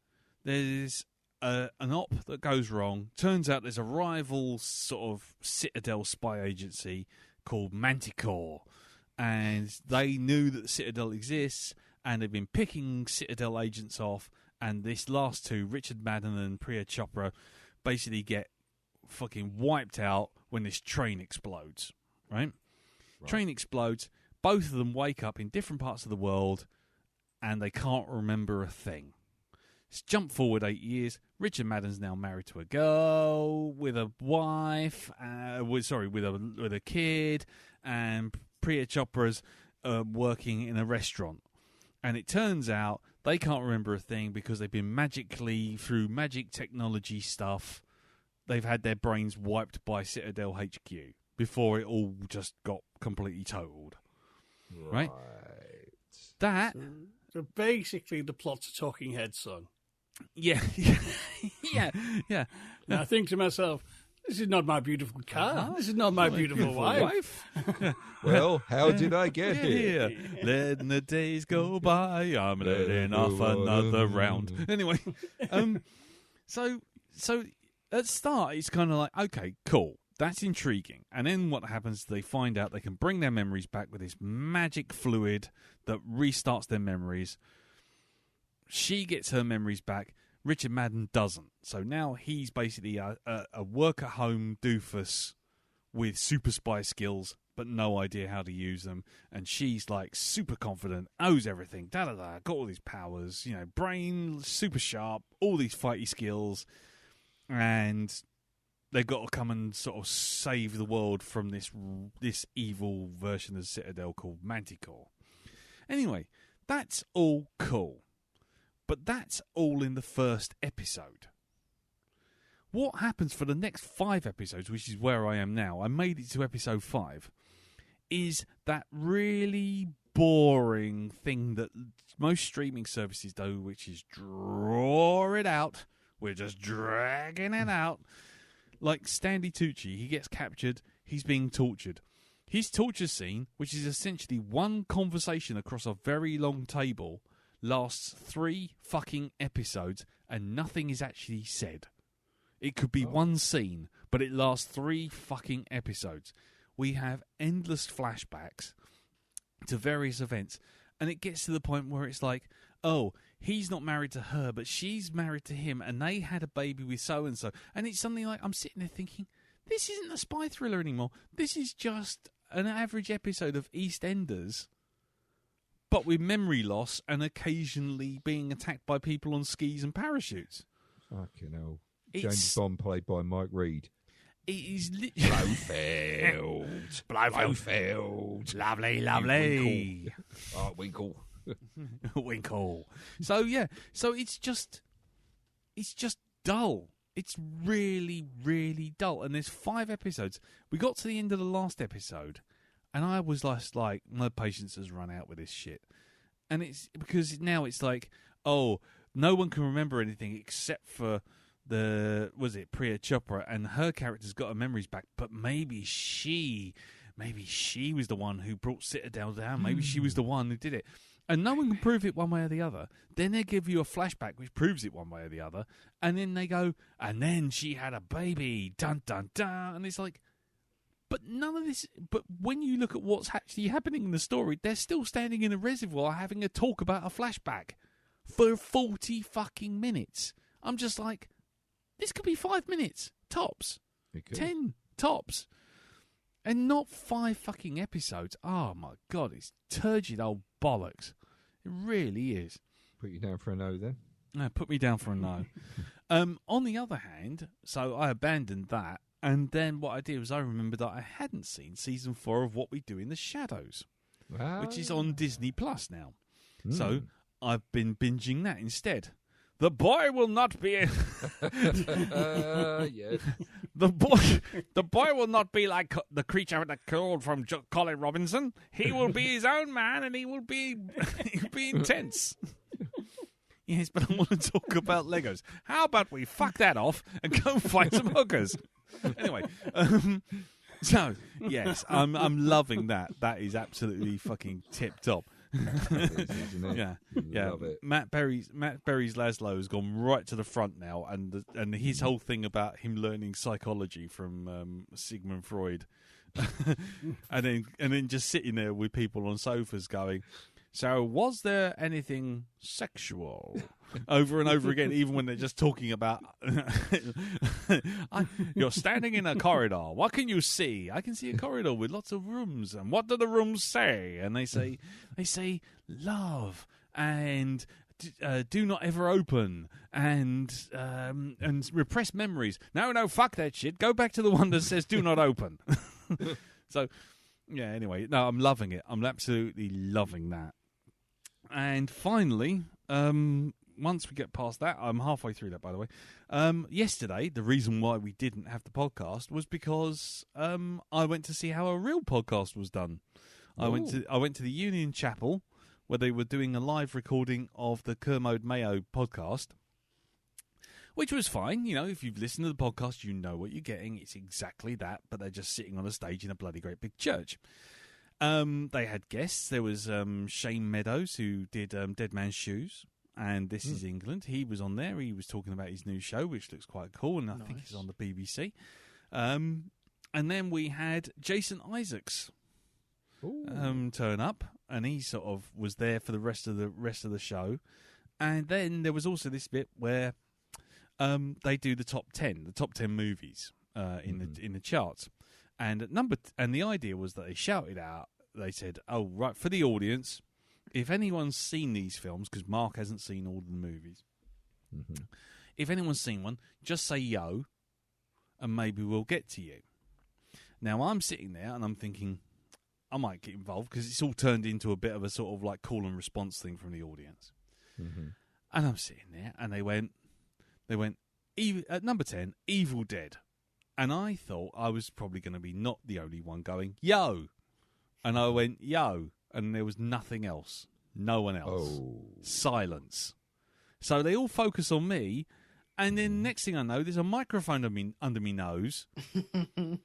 There's an op that goes wrong. Turns out there's a rival sort of Citadel spy agency called Manticore. And they knew that the Citadel exists, and they've been picking Citadel agents off, and this last two, Richard Madden and Priya Chopra, basically get fucking wiped out when this train explodes, right? Train explodes, both of them wake up in different parts of the world, and they can't remember a thing. Let's jump forward 8 years. Richard Madden's now married to a girl, with a wife, with a kid, and Priya Chopra's working in a restaurant. And it turns out they can't remember a thing because they've been through magic technology stuff, they've had their brains wiped by Citadel HQ before it all just got completely totaled. Right? So basically the plot's a Talking Heads song. Yeah. yeah. Now I think to myself, this is not my beautiful car. This is not my beautiful wife. Well, how did I get here? Letting the days go by, I'm letting off another round. Anyway, so at the start, it's kind of like, okay, cool, that's intriguing. And then what happens, they find out they can bring their memories back with this magic fluid that restarts their memories. She gets her memories back. Richard Madden doesn't. So now he's basically a work-at-home doofus with super spy skills, but no idea how to use them. And she's like super confident, knows everything, got all these powers, brain super sharp, all these fighty skills. And they've got to come and sort of save the world from this evil version of Citadel called Manticore. Anyway, that's all cool. But that's all in the first episode. What happens for the next 5 episodes, which is where I am now, I made it to episode 5, is that really boring thing that most streaming services do, which is draw it out. We're just dragging it out. Like Stanley Tucci, he gets captured, he's being tortured. His torture scene, which is essentially one conversation across a very long table, lasts 3 fucking episodes and nothing is actually said. It could be one scene, but it lasts 3 fucking episodes. We have endless flashbacks to various events, and it gets to the point where it's like, oh, he's not married to her, but she's married to him, and they had a baby with so-and-so. And it's something like, I'm sitting there thinking, this isn't a spy thriller anymore. This is just an average episode of EastEnders, but with memory loss and occasionally being attacked by people on skis and parachutes. Fucking hell. James Bond played by Mike Reed. It is literally... Blofeld. Lovely. Winkle. Winkle. So, yeah. So, it's just dull. It's really, really dull. And there's 5 episodes. We got to the end of the last episode, and I was just like, my patience has run out with this shit. And it's because now it's like, oh, no one can remember anything except for Priya Chopra, and her character's got her memories back, but maybe she was the one who brought Citadel down. Maybe she was the one who did it. And no one can prove it one way or the other. Then they give you a flashback which proves it one way or the other. And then they go, and then she had a baby. Dun, dun, dun. And it's like, But none of this. But when you look at what's actually happening in the story, they're still standing in a reservoir having a talk about a flashback for 40 fucking minutes. I'm just like, this could be 5 minutes tops, 10 tops, and not 5 fucking episodes. Oh my god, it's turgid old bollocks. It really is. Put you down for a no then. Put me down for a no. On the other hand, so I abandoned that. And then what I did was I remembered that I hadn't seen season 4 of What We Do in the Shadows, which is on Disney Plus now. So I've been binging that instead. The boy will not be yes. the boy will not be like the creature that called from Colin Robinson. He will be his own man, and he'll be intense. Yes, but I want to talk about Legos. How about we fuck that off and go find some hookers? Anyway, so yes, I'm loving that. That is absolutely fucking tip top. Yeah. Love it. Matt Berry's Laszlo has gone right to the front now, and his whole thing about him learning psychology from Sigmund Freud, and then just sitting there with people on sofas going, so was there anything sexual? Over and over again, even when they're just talking about you're standing in a corridor. What can you see? I can see a corridor with lots of rooms. And what do the rooms say? And they say love and do not ever open and repressed memories. No, fuck that shit. Go back to the one that says do not open. So yeah, anyway, no, I'm loving it. I'm absolutely loving that. And finally, once we get past that, I'm halfway through that, by the way. Yesterday, the reason why we didn't have the podcast was because I went to see how a real podcast was done. I went to the Union Chapel where they were doing a live recording of the Kermode Mayo podcast, which was fine. You know, if you've listened to the podcast, you know what you're getting. It's exactly that, but they're just sitting on a stage in a bloody great big church. They had guests. There was Shane Meadows, who did Dead Man's Shoes, and This Is England. He was on there. He was talking about his new show, which looks quite cool, and I think it's on the BBC. And then we had Jason Isaacs turn up, and he sort of was there for the rest of the show. And then there was also this bit where they do the top 10 movies in the charts. And and the idea was that they shouted out, they said, oh, right, for the audience, if anyone's seen these films, because Mark hasn't seen all the movies, if anyone's seen one, just say yo, and maybe we'll get to you. Now, I'm sitting there, and I'm thinking, I might get involved, because it's all turned into a bit of a sort of like call and response thing from the audience. And I'm sitting there, and they went, at number 10, Evil Dead. And I thought I was probably going to be not the only one going, yo. And I went, yo. And there was nothing else. No one else. Oh. Silence. So they all focus on me. And then next thing I know, there's a microphone under me nose. And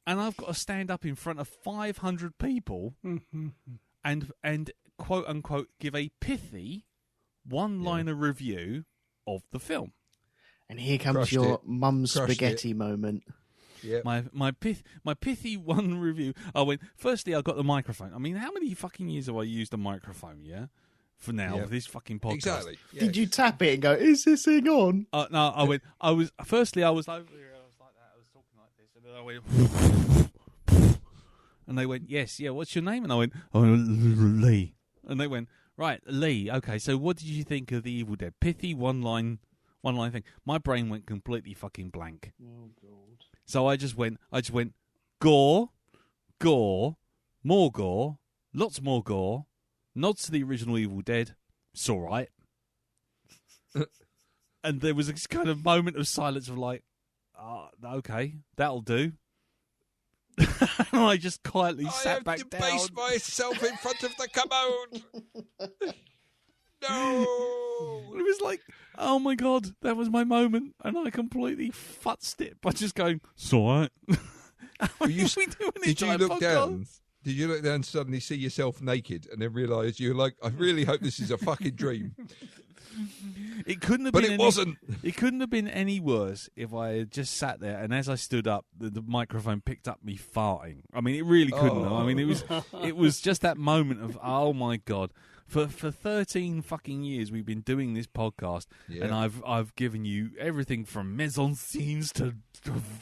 I've got to stand up in front of 500 people and quote unquote give a pithy one-liner review of the film. And here comes your mum's spaghetti moment. Yep. My pithy one review. Firstly, I got the microphone. I mean, how many fucking years have I used a microphone, yeah? For now, for this fucking podcast. Exactly. Yes. Did you tap it and go, is this thing on? No, I was over here, I was like that, I was talking like this, and then I went, and they went, yes, yeah, what's your name? And I went, Lee. And they went, right, Lee, okay, so what did you think of The Evil Dead? Pithy one-line thing. My brain went completely fucking blank. Oh, God. So I just went, gore, more gore, lots more gore, nods to the original Evil Dead, it's all right. And there was this kind of moment of silence of like, okay, that'll do. And I just quietly sat back down. I have debased myself in front of the commode. No! It was like, oh my God, that was my moment. And I completely futzed it by just going, it's all right. Did you look down? Did you look down and suddenly see yourself naked and then realise you're like, I really hope this is a fucking dream? It couldn't have But been it wasn't. It couldn't have been any worse if I had just sat there and as I stood up, the microphone picked up me farting. I mean, it really couldn't have. I mean, it was just that moment of, oh my God. For 13 fucking years we've been doing this podcast, and I've given you everything from mise-en-scenes to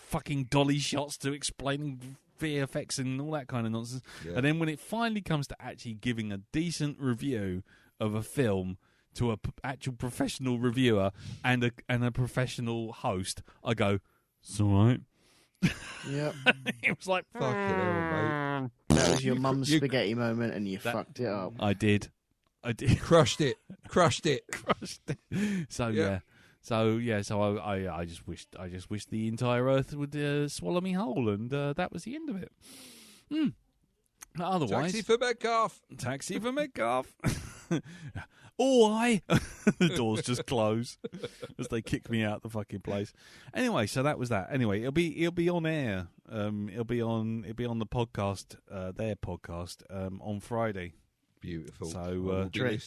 fucking dolly shots to explaining VFX and all that kind of nonsense. Yeah. And then when it finally comes to actually giving a decent review of a film to a actual professional reviewer and a professional host, I go, it's all right. Yeah. It was like, fucking hell, mate. That was your mum's spaghetti moment, and you fucked it up. I did. Crushed it. So I just wished the entire earth would swallow me whole, and that was the end of it. Otherwise, taxi for Metcalf. The doors just close as they kick me out the fucking place. Anyway, so that was that. Anyway, it'll be on air. It'll be on the podcast, their podcast, on Friday. Beautiful. So, do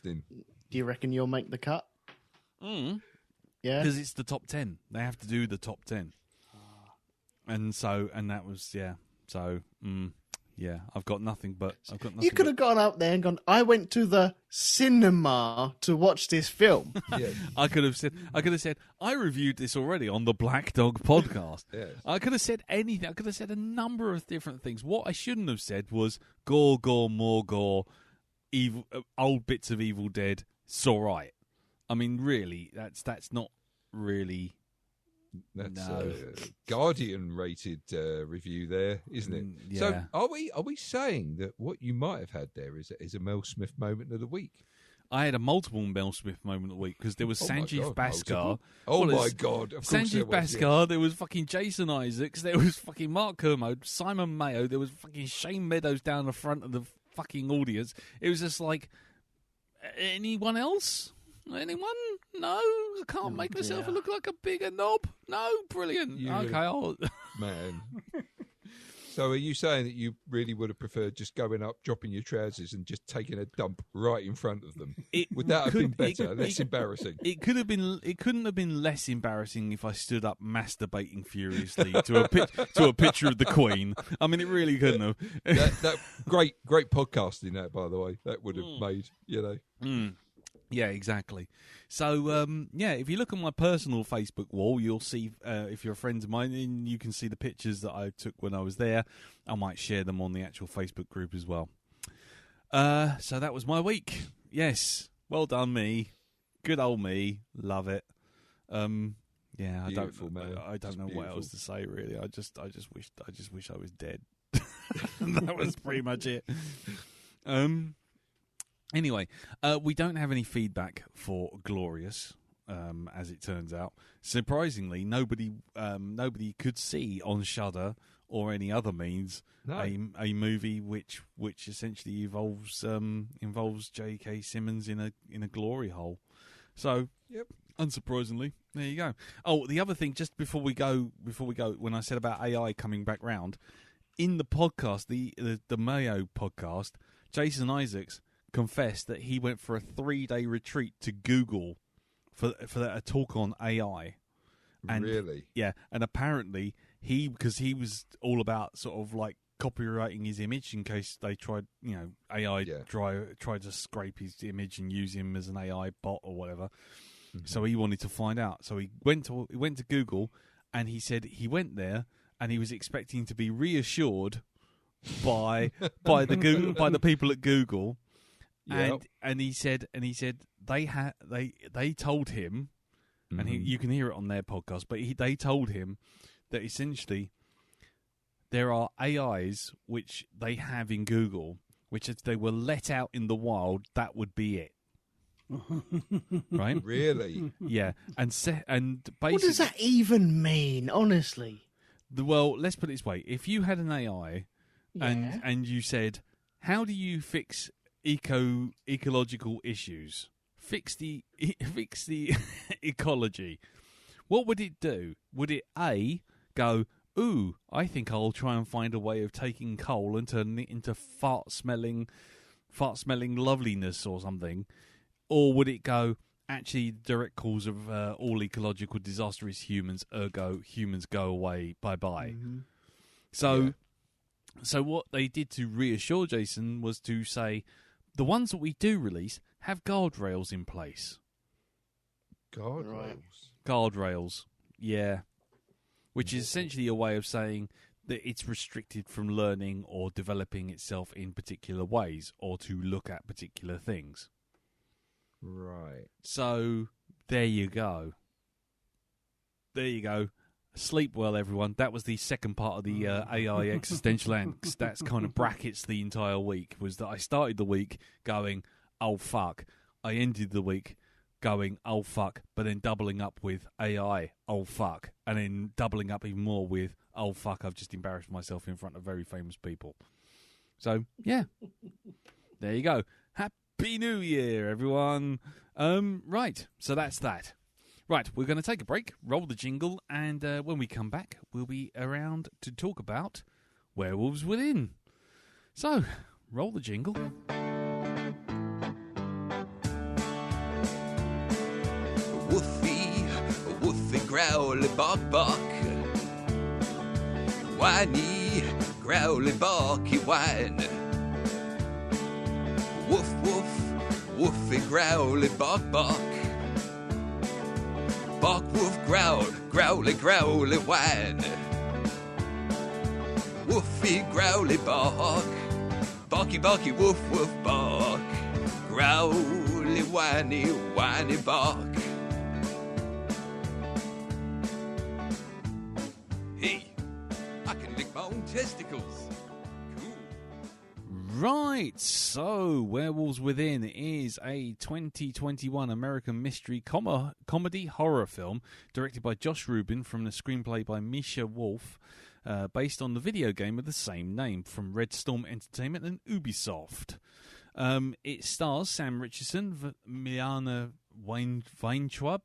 you reckon you'll make the cut? Yeah, because it's the top 10. They have to do the top 10, and that was So, I've got nothing but. You could have gone up there and gone, I went to the cinema to watch this film. Yes. I could have said, I reviewed this already on the Blackdog podcast. Yes. I could have said anything. I could have said a number of different things. What I shouldn't have said was gore, more gore, evil, old bits of Evil Dead. It's all right. I mean, really, that's not really. That's a Guardian rated review there, isn't it? Yeah. So are we saying that what you might have had there is a Mel Smith moment of the week? I had a multiple Mel Smith moment of the week because there was Sanjeev Bhaskar. My God. Of course Sanjeev Bhaskar, there was fucking Jason Isaacs, there was fucking Mark Kermode, Simon Mayo, there was fucking Shane Meadows down the front of the fucking audience. It was just like, anyone else? Anyone? No, I can't make myself look like a bigger knob. No, brilliant. Okay, man. So are you saying that you really would have preferred just going up, dropping your trousers, and just taking a dump right in front of them? Would that have been better, less embarrassing? It could have been. It couldn't have been less embarrassing if I stood up masturbating furiously to a picture of the Queen. I mean, it really couldn't have. that great podcasting. That, by the way, that would have made Yeah, exactly. So, if you look on my personal Facebook wall, you'll see, if you're a friend of mine, and you can see the pictures that I took when I was there. I might share them on the actual Facebook group as well. So that was my week. Yes, well done, me. Good old me. Love it. I don't know what else to say really. I just wish I was dead. That was pretty much it. Anyway, we don't have any feedback for Glorious, as it turns out. Surprisingly, nobody could see on Shudder or any other means a movie which essentially involves J.K. Simmons in a glory hole. So, unsurprisingly, there you go. Oh, the other thing, just before we go, when I said about AI coming back round, in the podcast, the Mayo podcast, Jason Isaacs confessed that he went for a 3-day retreat to Google for a talk on AI. And, really? Yeah, and apparently because he was all about sort of like copyrighting his image in case they tried, AI tried to scrape his image and use him as an AI bot or whatever. Mm-hmm. So he wanted to find out. So he went to Google, and he said he went there and he was expecting to be reassured by the people at Google. And he said they told him, and you can hear it on their podcast, but they told him that essentially there are AIs which they have in Google, which if they were let out in the wild, that would be it. Right? Really? Yeah. And basically, what does that even mean, honestly? Well, let's put it this way: if you had an AI, and you said, "How do you fix ecological issues? Fix the ecology." What would it do? Would it go, "Ooh, I think I'll try and find a way of taking coal and turning it into fart smelling loveliness or something," or would it go, actually the direct cause of all ecological disaster is humans, ergo humans go away, bye-bye. Mm-hmm. So what they did to reassure Jason was to say, the ones that we do release have guardrails in place. Guardrails, yeah. Which is essentially a way of saying that it's restricted from learning or developing itself in particular ways or to look at particular things. Right. So, there you go. Sleep well, everyone. That was the second part of the AI existential angst. That's kind of brackets the entire week, was that I started the week going, oh, fuck. I ended the week going, oh, fuck, but then doubling up with AI, oh, fuck, and then doubling up even more with, oh, fuck, I've just embarrassed myself in front of very famous people. So, yeah. There you go. Happy New Year, everyone. Right, so that's that. Right, we're going to take a break, roll the jingle, and when we come back, we'll be around to talk about Werewolves Within. So, roll the jingle. Woofy, woofy, growly, bark, bark. Whiny, growly, barky, whine. Woof, woof, woofy, growly, bark, bark. Bark, woof, growl, growly, growly, whine. Woofy, growly, bark. Barky, barky, woof, woof, bark. Growly, whiny, whiny, bark. Hey, I can lick my own testicles. Right, so Werewolves Within is a 2021 American mystery comedy horror film directed by Josh Rubin from the screenplay by Misha Wolf, based on the video game of the same name from Red Storm Entertainment and Ubisoft. It stars Sam Richardson, Milana Weintraub,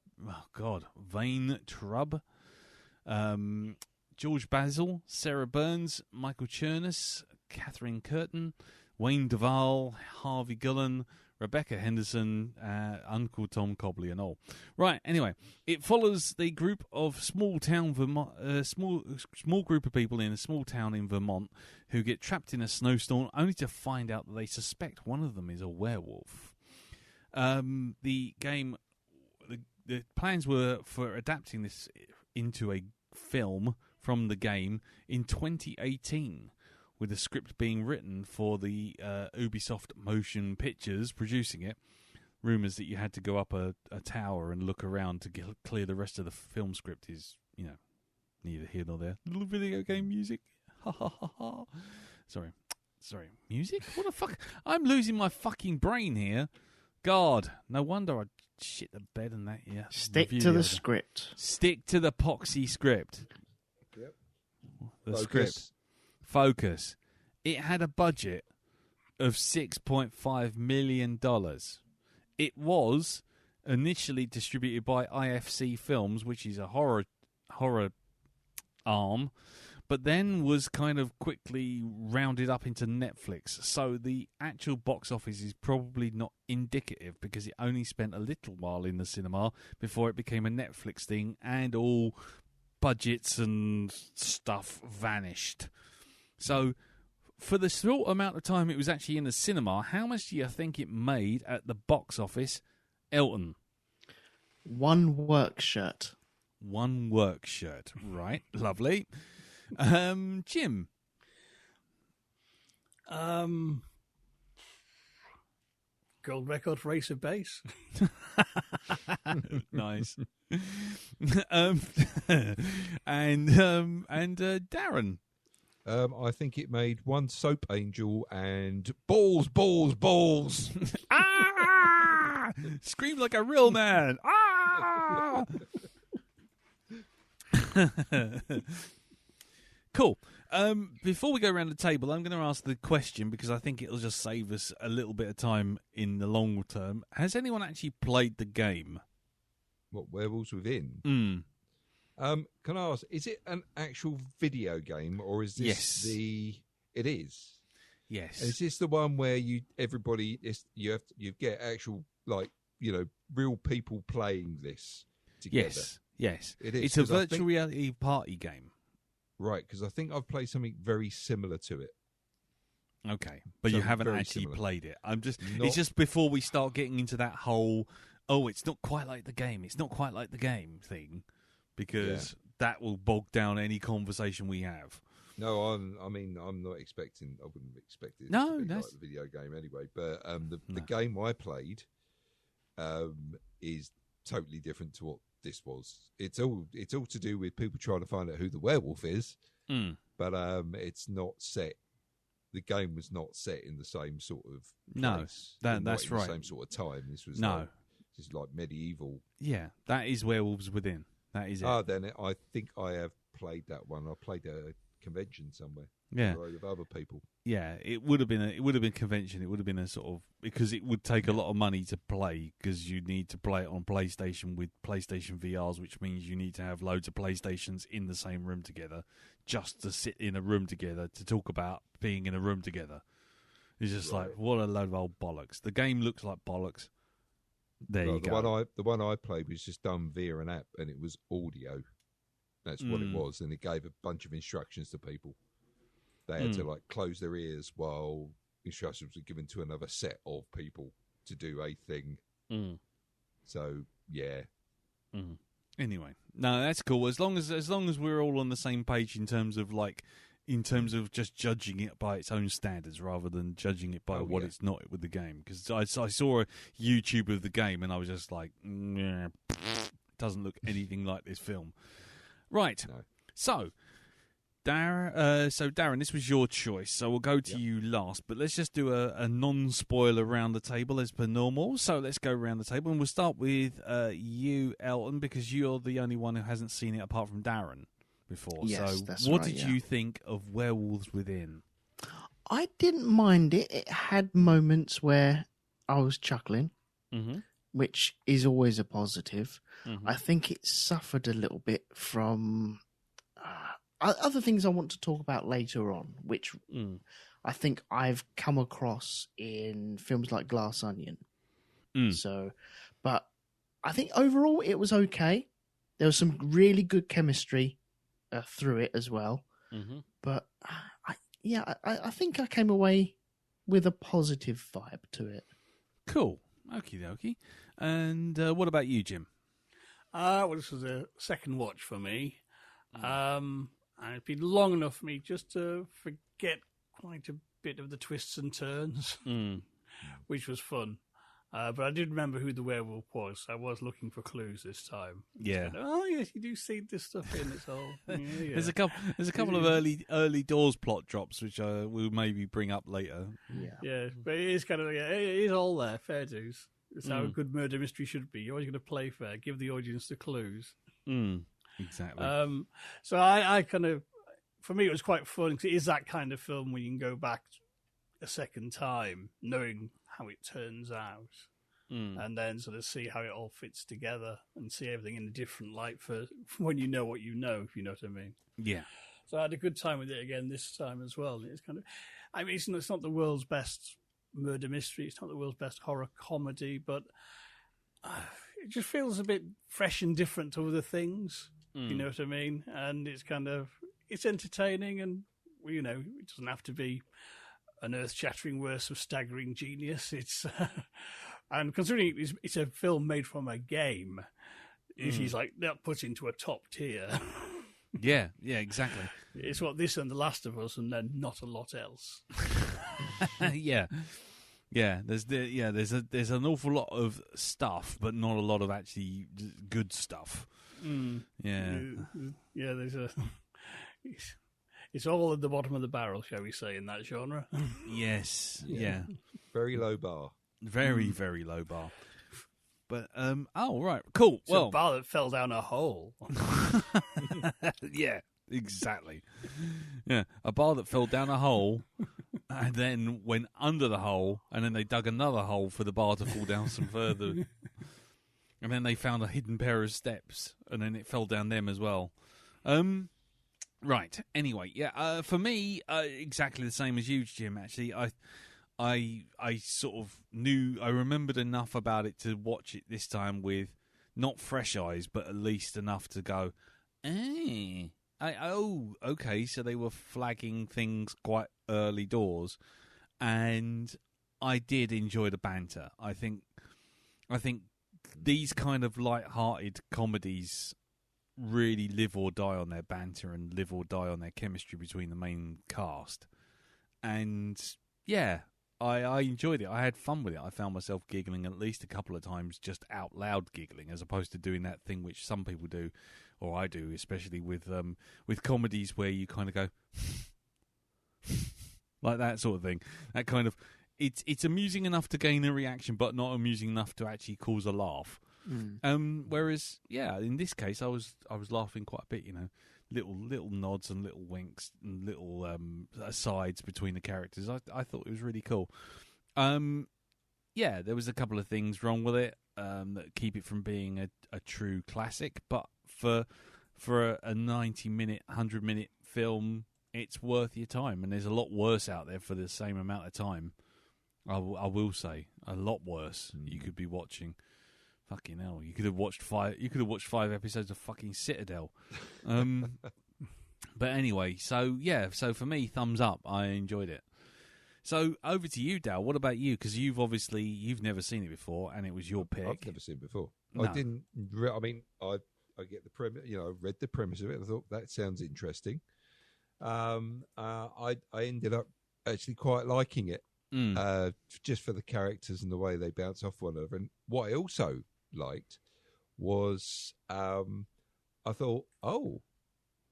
George Basil, Sarah Burns, Michael Chernus, Catherine Curtin, Wayne Duvall, Harvey Gullen, Rebecca Henderson, Uncle Tom Cobley and all. Right, anyway, it follows the group of small group of people in a small town in Vermont who get trapped in a snowstorm only to find out that they suspect one of them is a werewolf. The plans were for adapting this into a film from the game in 2018. With the script being written for the Ubisoft Motion Pictures producing it. Rumours that you had to go up a tower and look around to clear the rest of the film script is, neither here nor there. Little video game music. Ha ha ha ha. Sorry. Music? What the fuck? I'm losing my fucking brain here. God, no wonder I shit the bed and that, yeah. Stick to the script. Stick to the poxy script. Yep. The script. Focus. It had a budget of $6.5 million. It was initially distributed by IFC Films, which is a horror arm, but then was kind of quickly rounded up into Netflix. So the actual box office is probably not indicative because it only spent a little while in the cinema before it became a Netflix thing and all budgets and stuff vanished. So, for the short amount of time it was actually in the cinema, how much do you think it made at the box office, Elton? One work shirt. One work shirt, right? Lovely. Jim? Gold record for Ace of Base. Nice. And Darren? I think it made one soap angel and balls. Ah! Scream like a real man. Ah! Cool. Before we go around the table, I'm going to ask the question because I think it'll just save us a little bit of time in the long term. Has anyone actually played the game? What, Werewolves Within? Can I ask, is it an actual video game or is this It is? Yes. And is this the one where you get actual, like, real people playing this together. Yes. It is. It's a 'Cause I virtual reality party game. Right, because I think I've played something very similar to it. Okay, but you Something haven't very actually similar. played it. Not- It's just before we start getting into that whole, it's not quite like the game. It's not quite like the game thing, because that will bog down any conversation we have. No, I'm not expecting. I wouldn't expect it No, to be like that's- the video game anyway. But the game I played is totally different to what this was. It's all to do with people trying to find out who the werewolf is. But it's not set. The game was not set in the same sort of place. No, that's in the right. same sort of time. This was just like medieval. Yeah, that is Werewolves Within. That is it. Then I think I have played that one. I played a convention somewhere. Yeah, With other people. Yeah, it would have been a convention. It would have been a sort of, because it would take a lot of money to play, because you need to play it on PlayStation with PlayStation VRs, which means you need to have loads of PlayStations in the same room together, just to sit in a room together to talk about being in a room together. It's just like, what a load of old bollocks. The game looks like bollocks. You go. The one I played was just done via an app, and it was audio. That's what it was, and it gave a bunch of instructions to people. They had to close their ears while instructions were given to another set of people to do a thing. So yeah. Anyway, no, that's cool. As long as we're all on the same page in terms of just judging it by its own standards rather than judging it by what it's not with the game. Because I saw a YouTube of the game and I was just like, it doesn't look anything like this film. Right. No. So, Darren, this was your choice, so we'll go to you last, but let's just do a non-spoiler round the table as per normal. So let's go around the table, and we'll start with you, Elton, because you're the only one who hasn't seen it apart from Darren before. Yes, so that's what right, did you think of Werewolves Within? I didn't mind it. It had moments where I was chuckling, which is always a positive. I think it suffered a little bit from other things I want to talk about later on, which I think I've come across in films like Glass Onion. So, but I think overall it was okay. There was some really good chemistry through it as well. But I think I came away with a positive vibe to it. Cool. Okie dokie. And what about you, Jim? Well, this was a second watch for me. And it's been long enough for me just to forget quite a bit of the twists and turns, which was fun. But I did remember who the werewolf was. I was looking for clues this time. Yeah. Yes, you do see this stuff in. It's all. Yeah. There's a couple of early doors plot drops which we'll maybe bring up later. Yeah, but it is kind of it is all there. Fair dues. It's how a good murder mystery should be. You're always going to play fair. Give the audience the clues. Exactly. So I kind of, for me, it was quite fun because it is that kind of film where you can go back a second time, knowing how it turns out, and then sort of see how it all fits together and see everything in a different light for when you know what you know, if you know what I mean. Yeah. So I had a good time with it again this time as well. It's kind of, I mean, it's not the world's best murder mystery. It's not the world's best horror comedy, but it just feels a bit fresh and different to other things. You know what I mean? And it's kind of, it's entertaining, and it doesn't have to be an earth-shattering work of staggering genius. It's and considering it's a film made from a game, he's like not put into a top tier. Yeah, exactly. It's what this and The Last of Us, and then not a lot else. Yeah. There's an awful lot of stuff, but not a lot of actually good stuff. Yeah. There's it's all at the bottom of the barrel, shall we say, in that genre. Yes. Yeah. Very low bar. Very, very low bar. But right, cool. It's a bar that fell down a hole. Yeah, exactly. Yeah, a bar that fell down a hole and then went under the hole, and then they dug another hole for the bar to fall down some further. And then they found a hidden pair of steps, and then it fell down them as well. Right. Anyway, for me, exactly the same as you, Jim. Actually, I sort of knew, I remembered enough about it to watch it this time with not fresh eyes, but at least enough to go, okay, so they were flagging things quite early doors, and I did enjoy the banter. I think these kind of light-hearted comedies really live or die on their banter and live or die on their chemistry between the main cast. And yeah, I enjoyed it. I had fun with it. I found myself giggling at least a couple of times, just out loud giggling, as opposed to doing that thing which some people do, or I do, especially with comedies where you kind of go like that sort of thing. That kind of it's amusing enough to gain a reaction, but not amusing enough to actually cause a laugh. Whereas, yeah, in this case, I was laughing quite a bit. You know, little nods and little winks and little asides between the characters. I thought it was really cool. Yeah, there was a couple of things wrong with it that keep it from being a true classic, but for a 90-minute, 100-minute film, it's worth your time. And there's a lot worse out there for the same amount of time. I will say a lot worse. You could be watching. Fucking hell! You could have watched 5 episodes of fucking Citadel. But anyway, so yeah. So for me, thumbs up. I enjoyed it. So over to you, Dal. What about you? Because you've never seen it before, and it was your pick. I've never seen it before. No. I didn't. I mean, I get the premise. You know, I read the premise of it. I thought that sounds interesting. I ended up actually quite liking it. Just for the characters and the way they bounce off one another. And what I also liked was I thought, oh,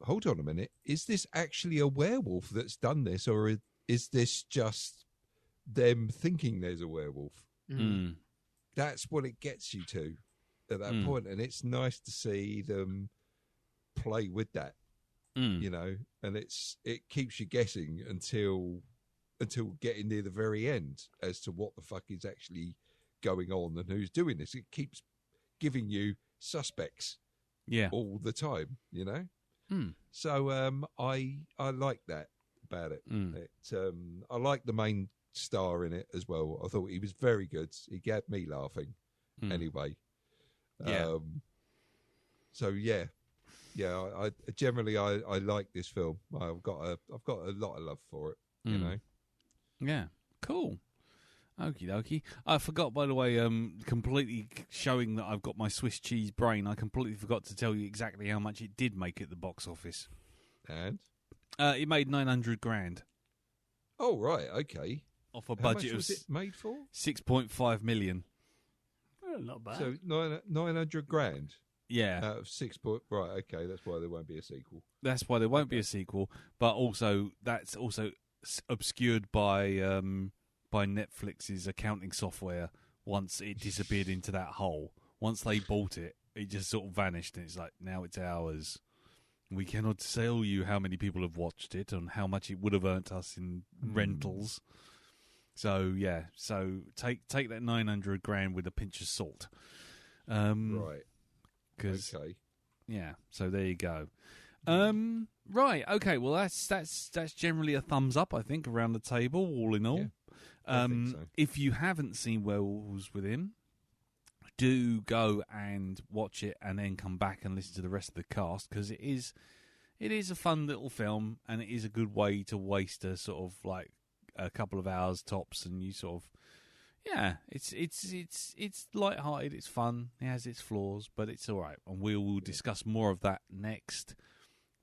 hold on a minute, is this actually a werewolf that's done this, or is this just them thinking there's a werewolf? That's what it gets you to at that point, and it's nice to see them play with that, you know, and it keeps you guessing until getting near the very end as to what the fuck is actually going on and who's doing this. It keeps giving you suspects all the time, you know? So I like that about it. I like the main star in it as well. I thought he was very good. He got me laughing anyway. So yeah. I generally like this film. I've got a lot of love for it, you know? Yeah, cool. Okie dokie. I forgot, by the way, completely showing that I've got my Swiss cheese brain, I completely forgot to tell you exactly how much it did make at the box office. And? It made $900,000. Oh, right, okay. Off a budget of... was it made for? $6.5 million. Well, not bad. So $900,000? Yeah. Out of 6 point... Right, okay, that's why there won't be a sequel. That's why there won't be a sequel, but also that's also obscured by Netflix's accounting software once it disappeared into that hole. Once they bought it, it just sort of vanished, and it's like, now it's ours. We cannot tell you how many people have watched it and how much it would have earned us in rentals. So, yeah. So, take that $900,000 with a pinch of salt. Right. Okay. Yeah, so there you go. Right, okay, well, that's generally a thumbs up, I think, around the table, all in all. Yeah, I think so. If you haven't seen Werewolves Within, do go and watch it and then come back and listen to the rest of the cast, because it is a fun little film, and it is a good way to waste a sort of like a couple of hours tops, and you sort of, yeah, it's light-hearted, it's fun, it has its flaws, but it's all right, and we will discuss more of that next.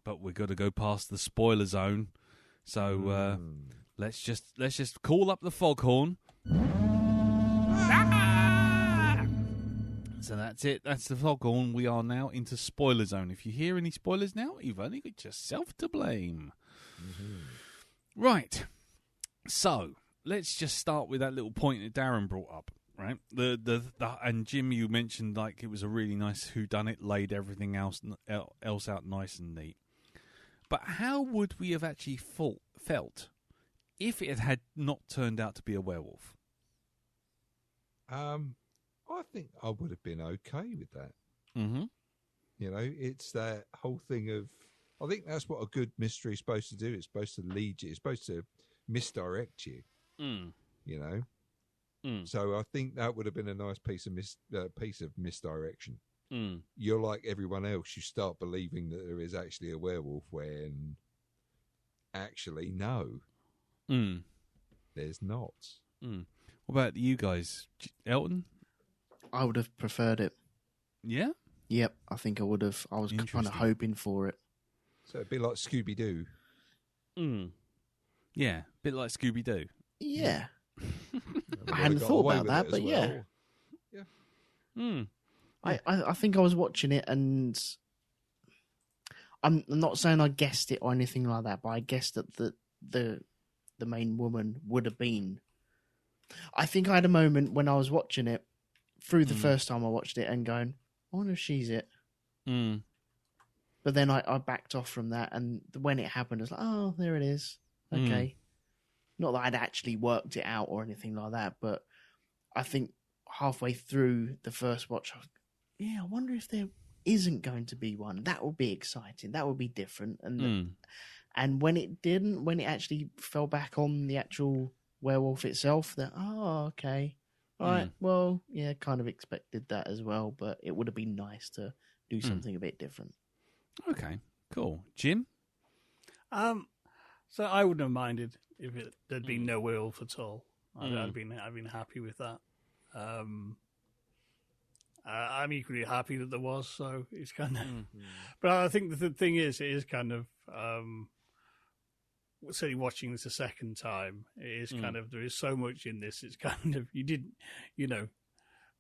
But we've got to go past the spoiler zone, so let's just call up the foghorn. So that's it. That's the foghorn. We are now into spoiler zone. If you hear any spoilers now, you've only got yourself to blame. Right. So let's just start with that little point that Darren brought up. Right. And Jim, you mentioned like it was a really nice whodunit, laid everything else out nice and neat. But how would we have actually felt if it had not turned out to be a werewolf? I think I would have been okay with that. Mm-hmm. You know, it's that whole thing of... I think that's what a good mystery is supposed to do. It's supposed to lead you. It's supposed to misdirect you. you know. Mm. So I think that would have been a nice piece of misdirection. Mm. You're like everyone else. You start believing that there is actually a werewolf when actually no, there's not. Mm. What about you guys, Elton? I would have preferred it. Yeah? Yep, I think I would have. I was kind of hoping for it. So it'd be like Scooby Doo. Mm. Yeah, a bit like Scooby Doo. Yeah. I hadn't thought about that, but yeah. Yeah. Mm. I think I was watching it, and I'm not saying I guessed it or anything like that, but I guessed that the main woman would have been. I think I had a moment when I was watching it through the first time I watched it and going, I wonder if she's it. Mm. But then I backed off from that, and when it happened, I was like, oh, there it is. Okay. Not that I'd actually worked it out or anything like that, but I think halfway through the first watch, I wonder if there isn't going to be one. That would be exciting. That would be different. And when it didn't, when it actually fell back on the actual werewolf itself, okay. All right, well, yeah, kind of expected that as well, but it would have been nice to do something a bit different. Okay, cool. Jim? So I wouldn't have minded if there'd been no werewolf at all. I'd been happy with that. I'm equally happy that there was, so it's kind of. But I think the thing is, it is kind of. Certainly watching this a second time, it is kind of, there is so much in this. It's kind of, the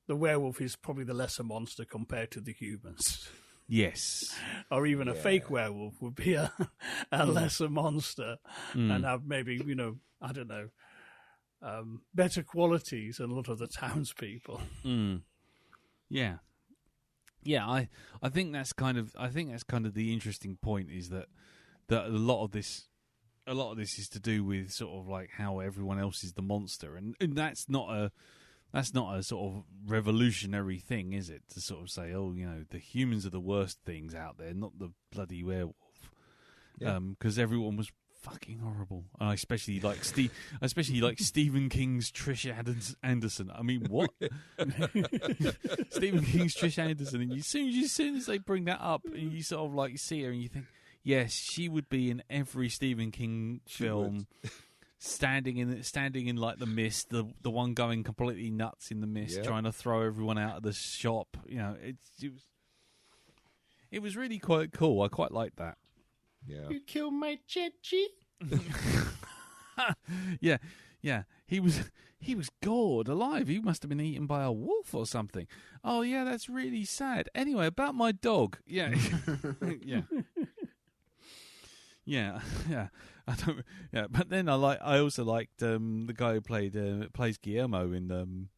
werewolf is probably the lesser monster compared to the humans. Yes. Or even a fake werewolf would be a lesser monster and have maybe, I don't know, better qualities than a lot of the townspeople. Yeah. Yeah, I think that's kind of the interesting point, is that a lot of this is to do with sort of like how everyone else is the monster, and that's not a sort of revolutionary thing, is it? To sort of say, the humans are the worst things out there, not the bloody werewolf. Because everyone was fucking horrible. I especially like Stephen King's Trish Anderson. I mean, what? Stephen King's Trish Anderson, and as soon as they bring that up, and you sort of like see her, and you think, yes, she would be in every Stephen King film, standing in like the mist, the one going completely nuts in the mist, trying to throw everyone out of the shop. It was really quite cool. I quite liked that. Yeah. You killed my Chechi. Yeah. He was gored alive. He must have been eaten by a wolf or something. Oh yeah, that's really sad. Anyway, about my dog. Yeah. Yeah. I don't. Yeah, but then I also liked the guy who plays Guillermo in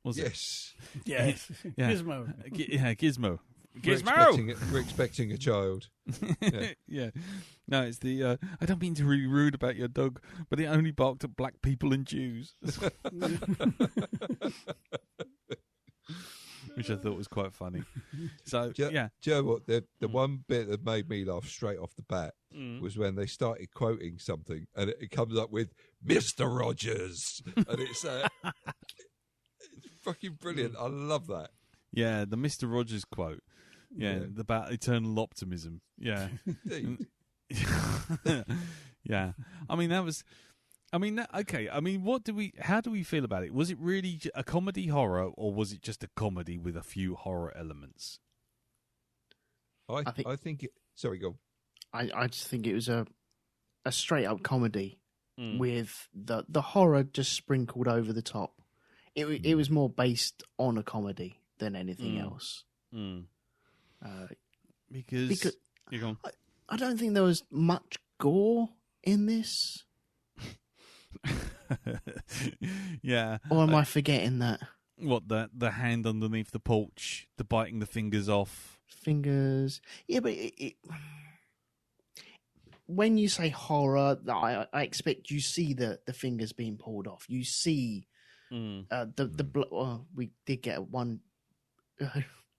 Yes. Yes. Yeah. Gizmo. Gizmo. We're expecting a child. Yeah. Yeah. No, it's the. I don't mean to be rude about your dog, but it only barked at black people and Jews. Which I thought was quite funny. So, Do you know what? The one bit that made me laugh straight off the bat was when they started quoting something, and it comes up with Mr. Rogers, and it's fucking brilliant. I love that. Yeah, the Mr. Rogers quote. Yeah, about eternal optimism. Yeah. Indeed. Yeah. Okay. I mean, how do we feel about it? Was it really a comedy horror, or was it just a comedy with a few horror elements? I think it. Sorry, go. I just think it was a straight up comedy with the horror just sprinkled over the top. It was more based on a comedy than anything else. Because you're gone. I don't think there was much gore in this. Yeah. Or am I forgetting that? What, the hand underneath the porch, the biting the fingers off? Fingers. Yeah, but when you say horror, I expect you see the fingers being pulled off. You see the blood. Well, we did get one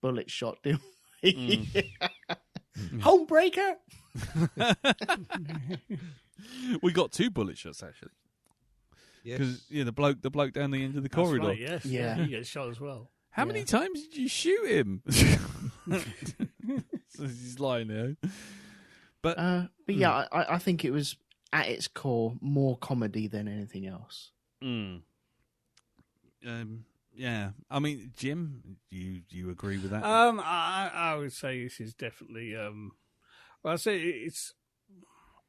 bullet shot, didn't we? Homebreaker! We got 2 bullet shots, actually. Because the bloke down the end of the That's corridor. right, yes. Yeah. He gets shot as well. How many times did you shoot him? So he's lying there. But yeah, I think it was at its core more comedy than anything else. Yeah. I mean, Jim, you agree with that? I would say this is definitely. Well, I'd say it's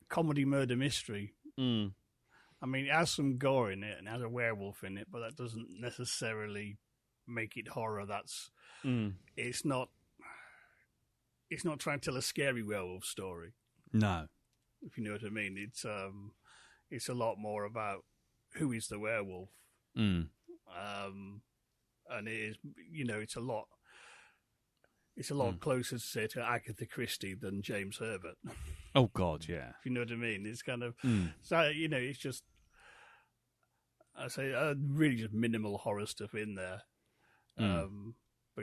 comedy murder mystery. I mean, it has some gore in it and has a werewolf in it, but that doesn't necessarily make it horror. That's it's not trying to tell a scary werewolf story. No, if you know what I mean. It's a lot more about who is the werewolf. And it is, it's a lot closer to say to Agatha Christie than James Herbert. Oh God, yeah. If you know what I mean. It's kind of so it's just, I say, really just minimal horror stuff in there. But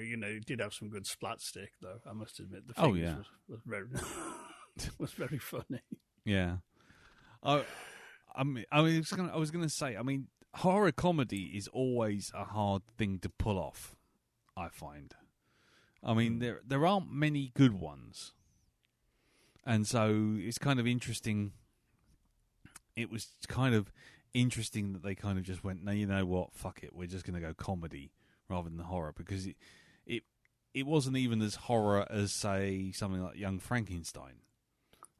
it did have some good splat stick, though. I must admit, the fingers was very was very funny. Yeah. I was going to say. I mean, horror comedy is always a hard thing to pull off, I find. I mean, there aren't many good ones. And so it's kind of interesting. It was kind of interesting that they kind of just went, no, you know what, fuck it, we're just going to go comedy rather than horror, because it wasn't even as horror as, say, something like Young Frankenstein,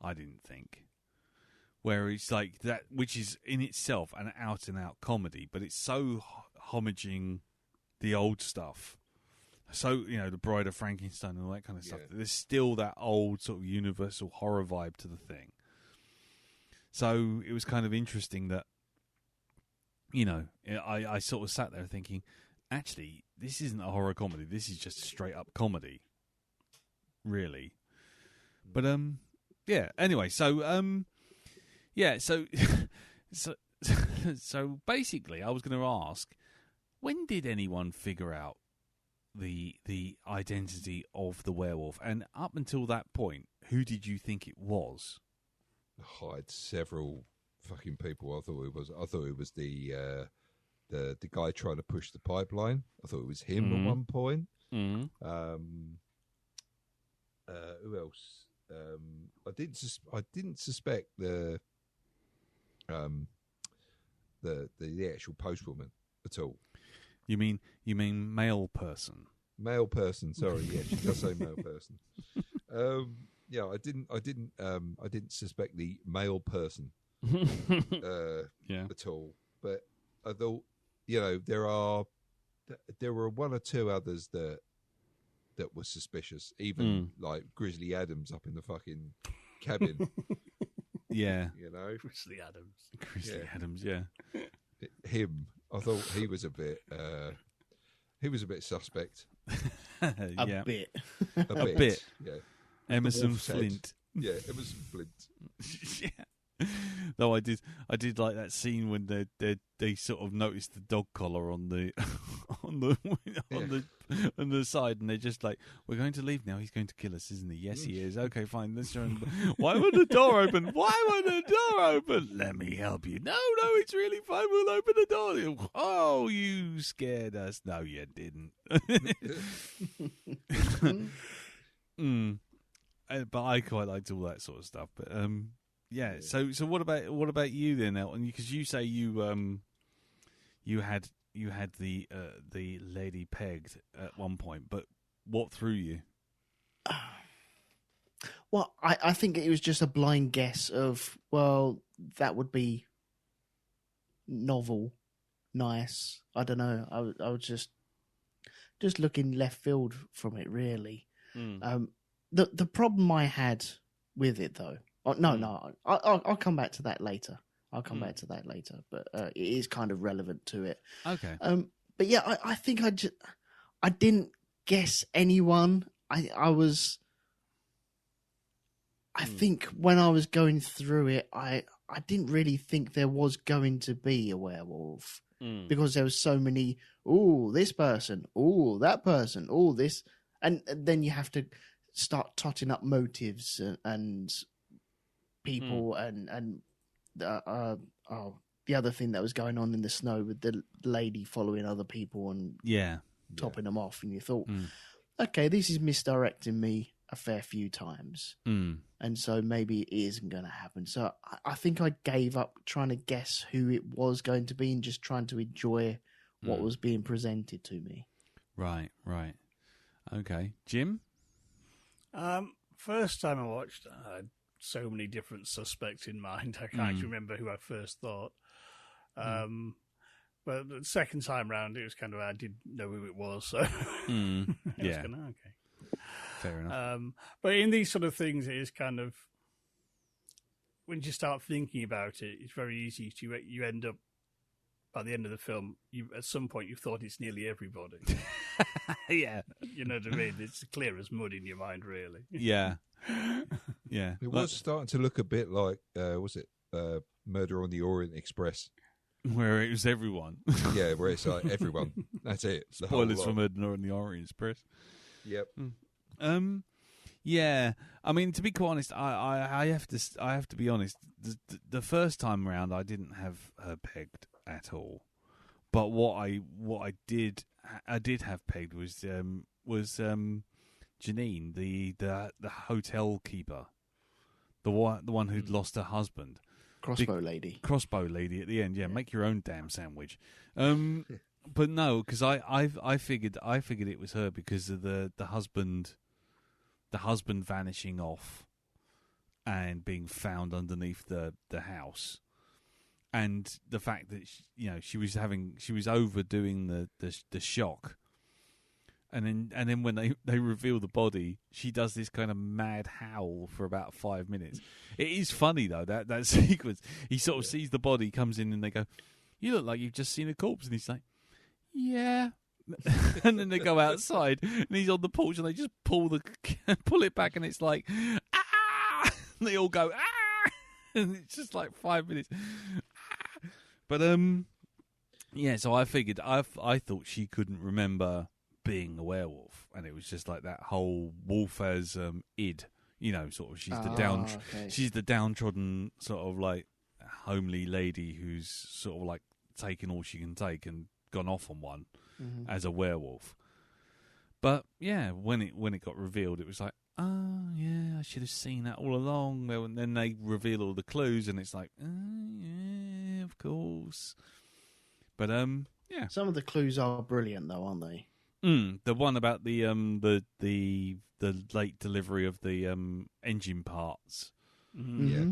I didn't think. Where it's like that, which is in itself an out-and-out comedy, but it's so homaging the old stuff. So, the Bride of Frankenstein and all that kind of stuff. There's still that old sort of universal horror vibe to the thing. So it was kind of interesting that, I sort of sat there thinking, actually, this isn't a horror comedy. This is just straight up comedy, really. But yeah. Anyway, so so basically, I was going to ask, when did anyone figure out the identity of the werewolf? And up until that point, who did you think it was? I had several fucking people. I thought it was the guy trying to push the pipeline. I thought it was him at one point. Who else? I didn't suspect the actual postwoman at all. You mean male person? Male person. Sorry, yeah, she does say male person. I didn't suspect the male person at all. But I thought, there were one or two others that were suspicious. Even like Grizzly Adams up in the fucking cabin. Yeah, Grizzly Adams. Adams, yeah. Him, I thought he was a bit suspect. A bit. A bit. Yeah. Emerson Flint. Yeah, Emerson Flint. Yeah. Though I did like that scene when they sort of noticed the dog collar on the on the side, and they're just like, we're going to leave now. He's going to kill us, isn't he? Yes, he is. Okay, fine. Let's try and... Why won't the door open? Why won't the door open? Let me help you. No, it's really fine. We'll open the door. Oh, you scared us. No, you didn't. But I quite liked all that sort of stuff. But yeah. So what about you then, Elton? Because you say you had the lady pegged at one point, but what threw you? Well, I think it was just a blind guess of, well, that would be novel, nice. I don't know. I was just looking left field from it, really. The problem I had with it, though. I'll come back to that later. But it is kind of relevant to it. Okay. But yeah, I think I didn't guess anyone. I think when I was going through it, I didn't really think there was going to be a werewolf because there was so many. Oh, this person. Oh, that person. Oh, this, and then you have to start totting up motives and people and the other thing that was going on in the snow with the lady following other people and topping them off, and you thought, okay, this is misdirecting me a fair few times, and so maybe it isn't going to happen. So I think I gave up trying to guess who it was going to be and just trying to enjoy what was being presented to me. Right. Okay. Jim? First time I watched, I had so many different suspects in mind. I can't actually remember who I first thought. But the second time round, it was kind of, I didn't know who it was. So it was kind of, okay. Fair enough. But in these sort of things, it is kind of, when you start thinking about it, it's very easy to, you end up, by the end of the film, at some point you've thought it's nearly everybody. Yeah. You know what I mean? It's clear as mud in your mind, really. Yeah. Yeah. It was starting to look a bit like, was it Murder on the Orient Express? Where it was everyone. Yeah, where it's like everyone. That's it. Spoilers for Murder on the Orient Express. Yep. Yeah. I mean, to be quite honest, I have to be honest. The first time round, I didn't have her pegged at all. But what I did have pegged was Janine, the hotel keeper, the one who'd lost her husband. Crossbow lady at the end. Yeah, make your own damn sandwich. But no, because I figured it was her because of the husband vanishing off and being found underneath the house, and the fact that she was overdoing the shock. And then when they reveal the body, she does this kind of mad howl for about 5 minutes. It is funny though, that sequence. He sort of sees the body, comes in, and they go, "You look like you've just seen a corpse," and he's like, "Yeah." And then they go outside, and he's on the porch, and they just pull it back, and it's like, "Ah!" And they all go, "Ah!" And it's just like 5 minutes. Ah! But yeah. So I figured, I thought she couldn't remember being a werewolf, and it was just like that whole wolf as id, sort of she's the downtrodden sort of like homely lady who's sort of like taken all she can take and gone off on one as a werewolf. But yeah, when it got revealed, it was like, oh yeah, I should have seen that all along. And then they reveal all the clues, and it's like, yeah, of course. But yeah, some of the clues are brilliant though, aren't they? The one about the late delivery of the engine parts. Yeah.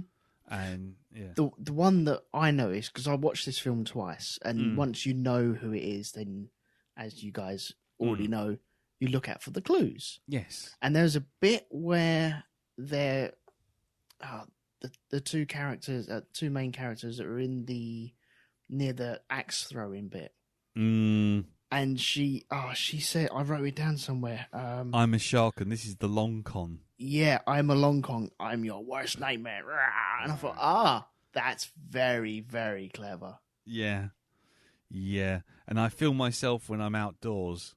And yeah, the one that I noticed, because I watched this film twice, and once you know who it is, then as you guys already know, you look out for the clues. Yes. And there's a bit where they're the two main characters that are in near the axe throwing bit. And she said, I wrote it down somewhere. I'm a shark, and this is the long con. Yeah, I'm a long con. I'm your worst nightmare. And I thought, that's very, very clever. Yeah. Yeah. And I feel myself when I'm outdoors.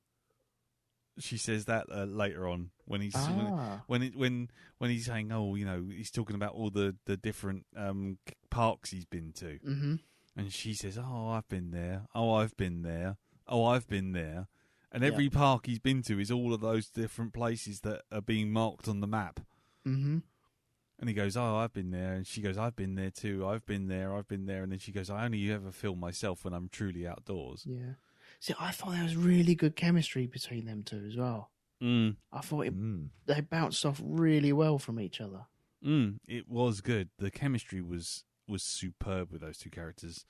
She says that later on when he's when he's saying, he's talking about all the different parks he's been to. Mm-hmm. And she says, oh, I've been there. Oh, I've been there. Oh, I've been there. And every park he's been to is all of those different places that are being marked on the map. Mm-hmm. And he goes, oh, I've been there. And she goes, I've been there too. I've been there. And then she goes, I only ever feel myself when I'm truly outdoors. Yeah. See, I thought there was really good chemistry between them two as well. I thought they bounced off really well from each other. It was good. The chemistry was superb with those two characters.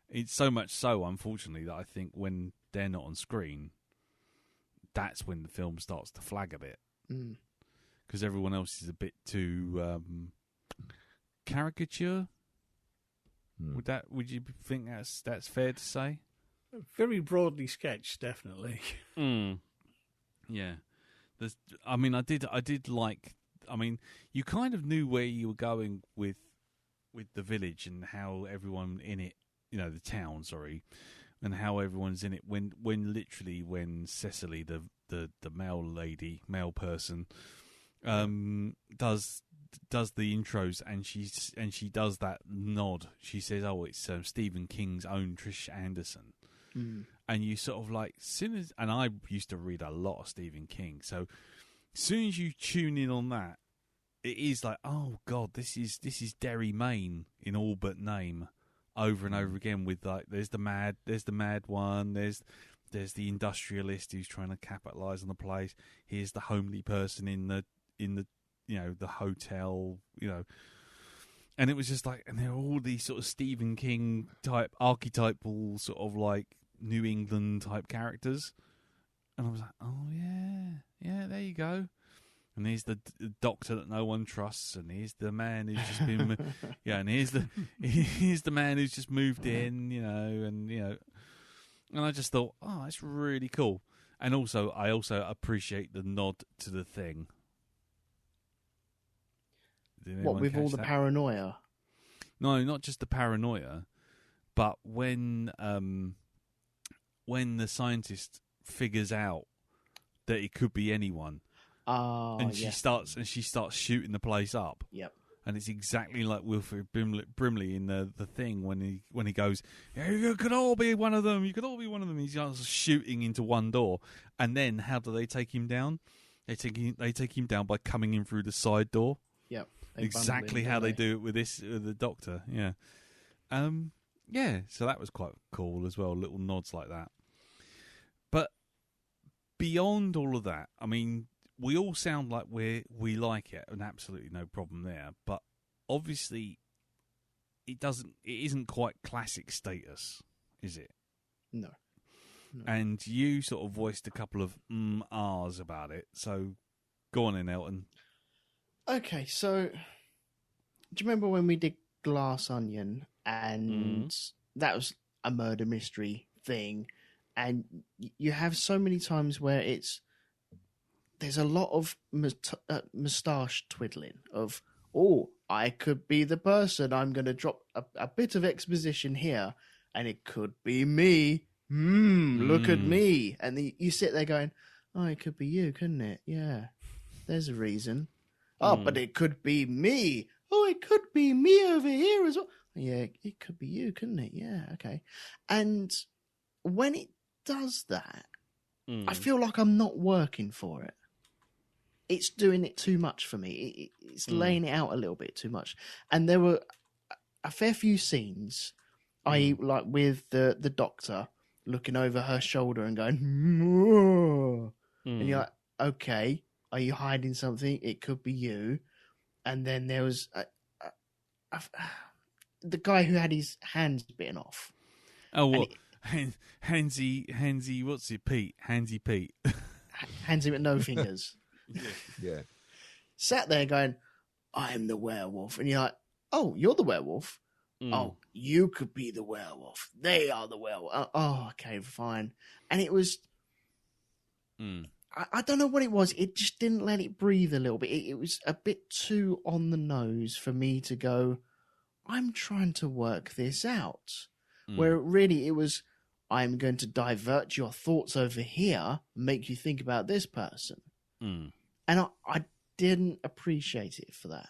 It's so much so, unfortunately, that I think when they're not on screen, that's when the film starts to flag a bit. Because everyone else is a bit too caricature. Would you think that's fair to say? Very broadly sketched, definitely. Yeah. I did like. I mean, you kind of knew where you were going with the village and how everyone in it, the town, and how everyone's in it. When Cecily, the male person, does does the intros, and she does that nod. She says, "Oh, it's Stephen King's own Trish Anderson," and you sort of like, and I used to read a lot of Stephen King, so as soon as you tune in on that, it is like, oh god, this is Derry Main in all but name, over and over again. With like, there's the mad one, there's the industrialist who's trying to capitalise on the place. Here's the homely person in the the hotel, and it was just like, and there are all these sort of Stephen King type archetypal sort of like New England type characters, and I was like, oh yeah, there you go. And here's the doctor that no one trusts, and here's the man who's just been, and here's the man who's just moved in, and I just thought, oh, that's really cool. And also, I also appreciate the nod to The Thing. What, with all the paranoia? No, not just the paranoia, but when the scientist figures out that it could be anyone. And she starts shooting the place up. Yep. And it's exactly like Wilfred Brimley in the Thing when he goes, yeah, you could all be one of them. You could all be one of them. He's just shooting into one door, and then how do they take him down? They take him down by coming in through the side door. Yep. Exactly how they do it with the Doctor. Yeah. Yeah. So that was quite cool as well. Little nods like that. But beyond all of that, I mean, we all sound like we like it, and absolutely no problem there. But obviously, it isn't quite classic status, is it? No. And you sort of voiced a couple of ahs about it. So go on in, Elton. Okay, so do you remember when we did Glass Onion, and that was a murder mystery thing, and you have so many times where there's a lot of moustache twiddling of, oh, I could be the person. I'm going to drop a bit of exposition here, and it could be me. Look at me. And you sit there going, oh, it could be you, couldn't it? Yeah, there's a reason. Oh, but it could be me. Oh, it could be me over here as well. Yeah, it could be you, couldn't it? Yeah, okay. And when it does that, I feel like I'm not working for it. It's doing it too much for me. It's laying it out a little bit too much. And there were a fair few scenes, i.e. like with the doctor looking over her shoulder and going, and you're like, okay, are you hiding something? It could be you. And then there was the guy who had his hands bitten off. Oh, what? Handsy, what's it, Pete? Handsy Pete. Handsy with no fingers. Yeah. Sat there going, I'm the werewolf. And you're like, oh, you're the werewolf? Oh, you could be the werewolf. They are the werewolf. Oh, okay, fine. And it was... I don't know what it was. It just didn't let it breathe a little bit. It was a bit too on the nose for me to go, I'm trying to work this out. Where really it was, I'm going to divert your thoughts over here, make you think about this person. And I didn't appreciate it for that.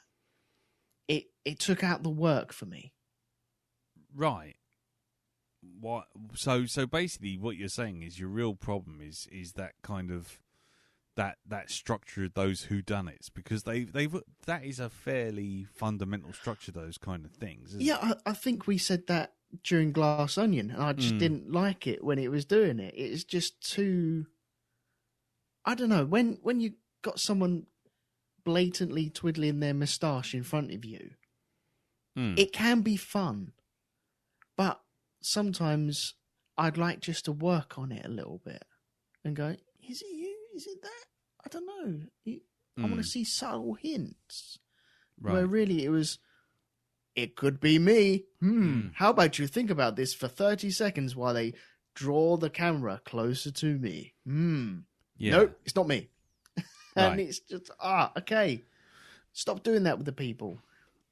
It took out the work for me. Right. What? So basically, what you're saying is your real problem is that kind of that structure of those whodunits, because that is a fairly fundamental structure, those kind of things. Yeah, I think we said that during Glass Onion, and I just didn't like it when it was doing it. It's just too... I don't know, when you got someone blatantly twiddling their moustache in front of you, it can be fun, but sometimes I'd like just to work on it a little bit and go, is it you? Is it that? I don't know. I want to see subtle hints. Right. Where really it could be me. How about you think about this for 30 seconds while they draw the camera closer to me? Yeah. Nope, it's not me. And Right. it's just, okay. Stop doing that with the people.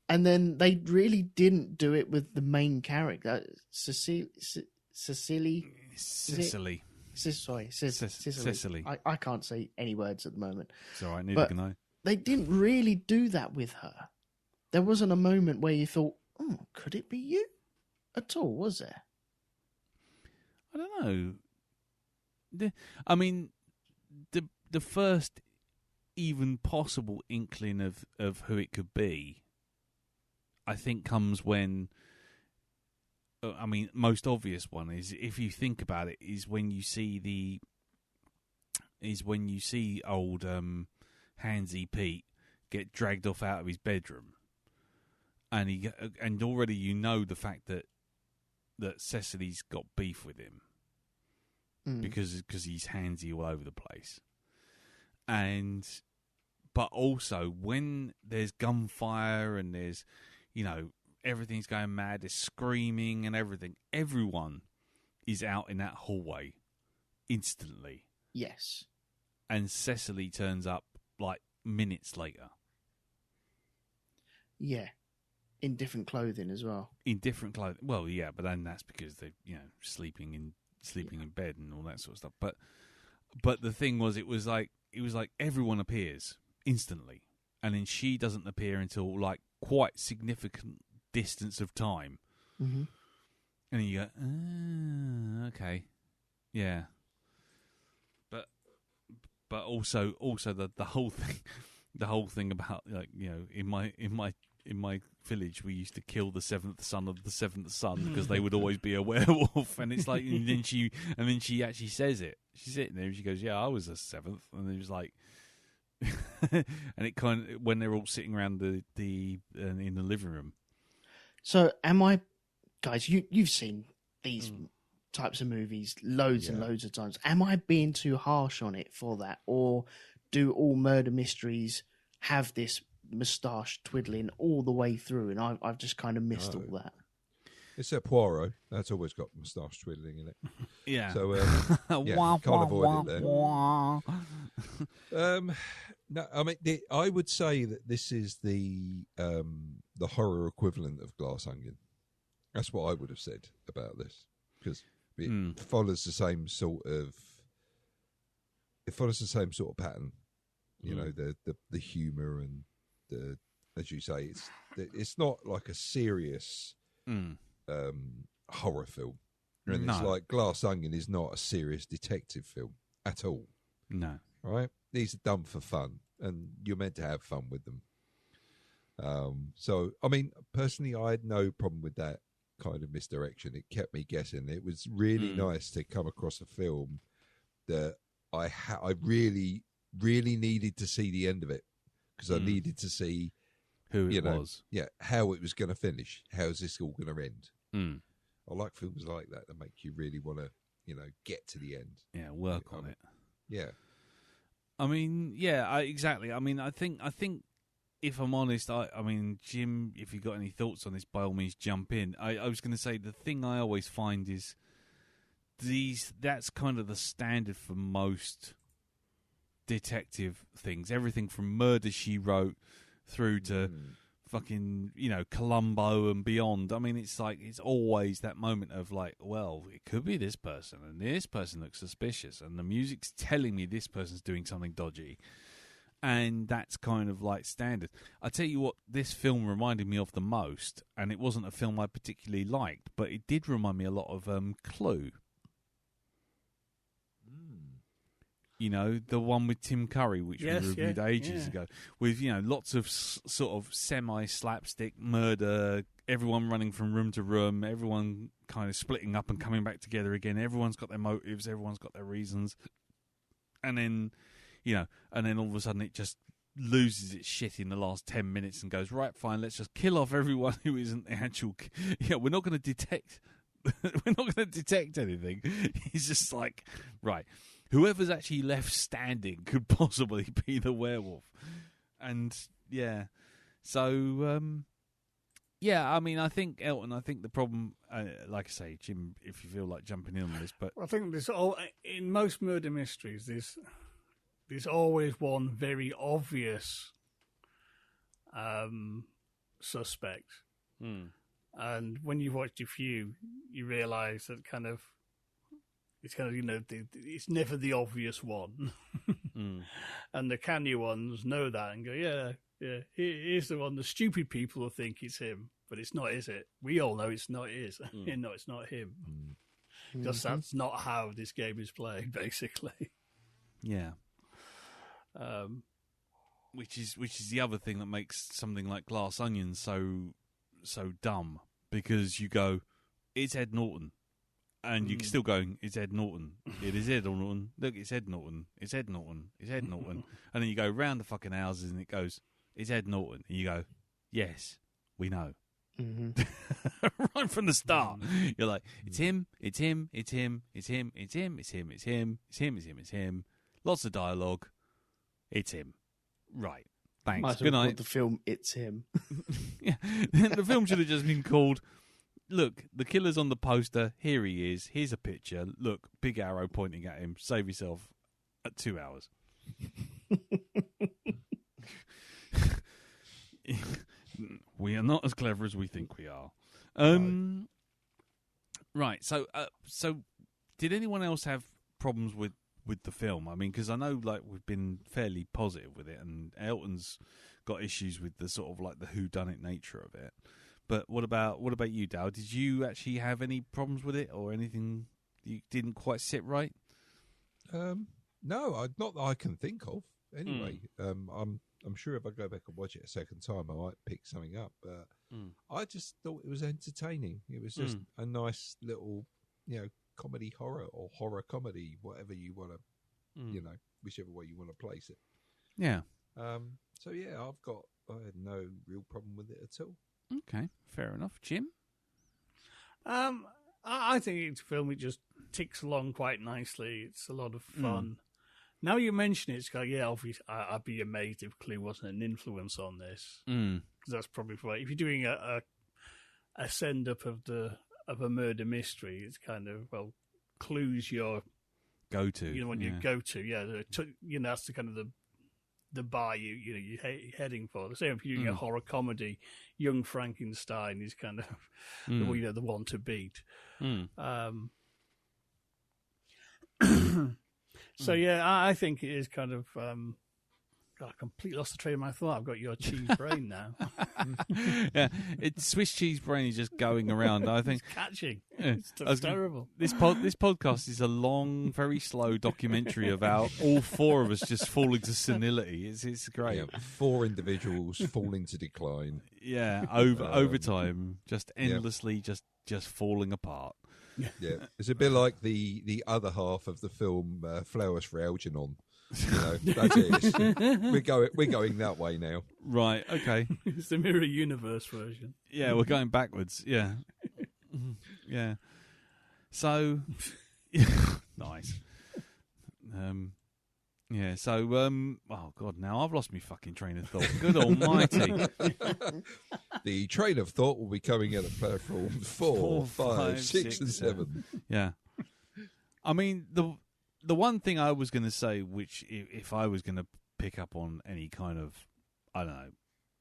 And then they really didn't do it with the main character, Cecily. Sicily. Sicily. Sicily. I can't say any words at the moment. It's all right, neither can I. they didn't really do that with her. There wasn't a moment where you thought, "Oh, could it be you?" at all, was there? I don't know. The first even possible inkling of who it could be, I think, comes when. Most obvious one is, if you think about it, is when you see old Handsy Pete get dragged off out of his bedroom, and already you know the fact that Cecily's got beef with him because he's handsy all over the place, but also when there's gunfire and there's, everything's going mad, there's screaming and everything. Everyone is out in that hallway instantly. Yes. And Cecily turns up like minutes later. Yeah. In different clothing as well. In different clothing. Well, yeah, but then that's because they're, sleeping in bed and all that sort of stuff. But the thing was, it was like everyone appears instantly, and then she doesn't appear until like quite significant distance of time. Mm-hmm. And you go, okay, yeah. But also the whole thing about, like, in my village we used to kill the seventh son of the seventh son because they would always be a werewolf, and it's like, and then she actually says it. She's sitting there and she goes, yeah, I was a seventh, and it was like, and it kind of, when they're all sitting around in the living room. So am I, guys? You've seen these types of movies loads and loads of times. Am I being too harsh on it for that, or do all murder mysteries have this moustache twiddling all the way through, and I've just kind of missed all that? Except Poirot, that's always got moustache twiddling in it. Yeah. So can't avoid it there. No, I would say that this is the horror equivalent of Glass Onion. That's what I would have said about this, because it follows the same sort of pattern. The humour and the, as you say, it's not like a serious horror film, and it's like Glass Onion is not a serious detective film at all. No, right? These are done for fun, and you're meant to have fun with them. So, personally, I had no problem with that kind of misdirection. It kept me guessing. It was really nice to come across a film that I really, really needed to see the end of it, because I needed to see who it was. Yeah, how it was going to finish. How's this all going to end? I like films like that make you really want to, get to the end. Yeah, work on it. Yeah. Exactly. I think if I'm honest, Jim, if you've got any thoughts on this, by all means jump in. I was going to say, the thing I always find is that's kind of the standard for most detective things. Everything from Murder, She Wrote through to fucking, Columbo and beyond. It's like, it's always that moment of like, well, it could be this person, and this person looks suspicious, and the music's telling me this person's doing something dodgy. And that's kind of like standard. I tell you what, this film reminded me of the most, and it wasn't a film I particularly liked, but it did remind me a lot of Clue. The one with Tim Curry, which we reviewed ages ago, with, lots of sort of semi-slapstick murder, everyone running from room to room, everyone kind of splitting up and coming back together again. Everyone's got their motives, everyone's got their reasons. And then, and then all of a sudden it just loses its shit in the last 10 minutes and goes, right, fine, let's just kill off everyone who isn't the actual... we're not going to detect... we're not going to detect anything. It's just like, right... Whoever's actually left standing could possibly be the werewolf. And, so, I think, Elton, the problem, like I say, Jim, if you feel like jumping in on this, but... I think in most murder mysteries, there's always one very obvious suspect. And when you've watched a few, you realise that kind of... it's kind of, it's never the obvious one. And the canny ones know that and go, yeah, here's the one the stupid people will think it's him, but it's not, is it? We all know it's not his. No, it's not him. Because that's not how this game is played, basically. Yeah. Which is the other thing that makes something like Glass Onion so dumb, because you go, it's Ed Norton, and you're still going, it's Ed Norton. It is Ed Norton. Look, it's Ed Norton. It's Ed Norton. It's Ed Norton. And then you go round the fucking houses, and it goes, it's Ed Norton. And you go, yes, we know. Right from the start, you're like, it's him. It's him. It's him. It's him. It's him. It's him. It's him. It's him. It's him. It's him. Lots of dialogue. It's him. Right. Thanks. Might Good night. the film It's Him. Yeah. The film should have just been called, look, the killer's on the poster. Here he is. Here's a picture. Look, big arrow pointing at him. Save yourself 2 hours. We are not as clever as we think we are. Right. So did anyone else have problems with the film? I mean, because I know like we've been fairly positive with it, and Elton's got issues with the sort of like the whodunit nature of it. But what about you, Dal? Did you actually have any problems with it, or anything you didn't quite sit right? No, not that I can think of. Anyway, I'm sure if I go back and watch it a second time, I might pick something up. But I just thought it was entertaining. It was just a nice little, comedy horror or horror comedy, whatever you want to, whichever way you want to place it. Yeah. So yeah, I had no real problem with it at all. Okay, fair enough. Jim? I think it's a film. It just ticks along quite nicely. It's a lot of fun. Now you mention it, it's like, yeah, obviously, I'd be amazed if Clue wasn't an influence on this. Because that's probably right. If you're doing a send up of a murder mystery, it's kind of, Clue's your go to. You go to. Yeah, that's the kind of the bar you're heading for. The same if you're doing a horror comedy. Young Frankenstein is kind of the one to beat. So yeah, I think it is kind of. God, I completely lost the train of my thought. I've got your cheese brain now. Yeah, it's Swiss cheese brain is just going around. I think it's catching. It's terrible. This podcast is a long, very slow documentary about all four of us just falling to senility. It's great. Yeah, 4 individuals fall into decline. Yeah, over time, just endlessly, just falling apart. Yeah, it's a bit like the other half of the film Flowers for Algernon. That's it. We're going that way now. Right. Okay. It's the Mirror Universe version. Yeah, we're going backwards. Yeah. Yeah. So, nice. Yeah. So, oh God, now I've lost my fucking train of thought. Good Almighty. The train of thought will be coming out of platform 4, 5, 6, and 7. Yeah. I mean, the one thing I was going to say, which if I was going to pick up on any kind of,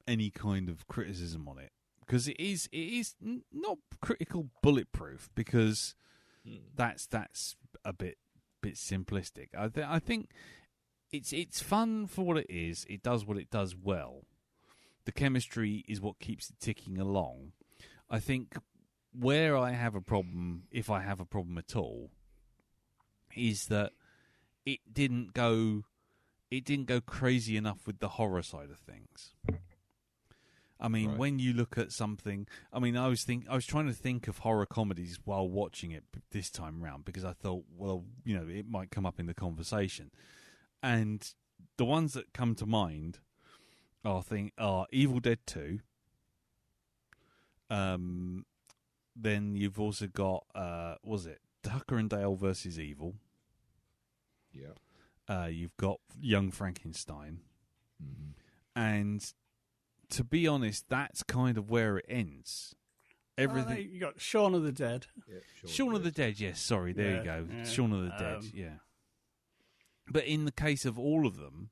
any kind of criticism on it, because it is not critical bulletproof, because that's a bit simplistic. I think it's fun for what it is. It does what it does well. The chemistry is what keeps it ticking along. I think where I have a problem, if I have a problem at all, is that it didn't go crazy enough with the horror side of things. I mean, when you look at something, I was trying to think of horror comedies while watching it this time round, because I thought, it might come up in the conversation. And the ones that come to mind are Evil Dead 2. Then you've also got Tucker and Dale versus Evil. Yeah. You've got Young Frankenstein. And to be honest, that's kind of where it ends. Everything. You got Shaun of the Dead. Yeah, Shaun of the Dead, yes, sorry, there you go. Yeah. Shaun of the Dead, yeah. But in the case of all of them,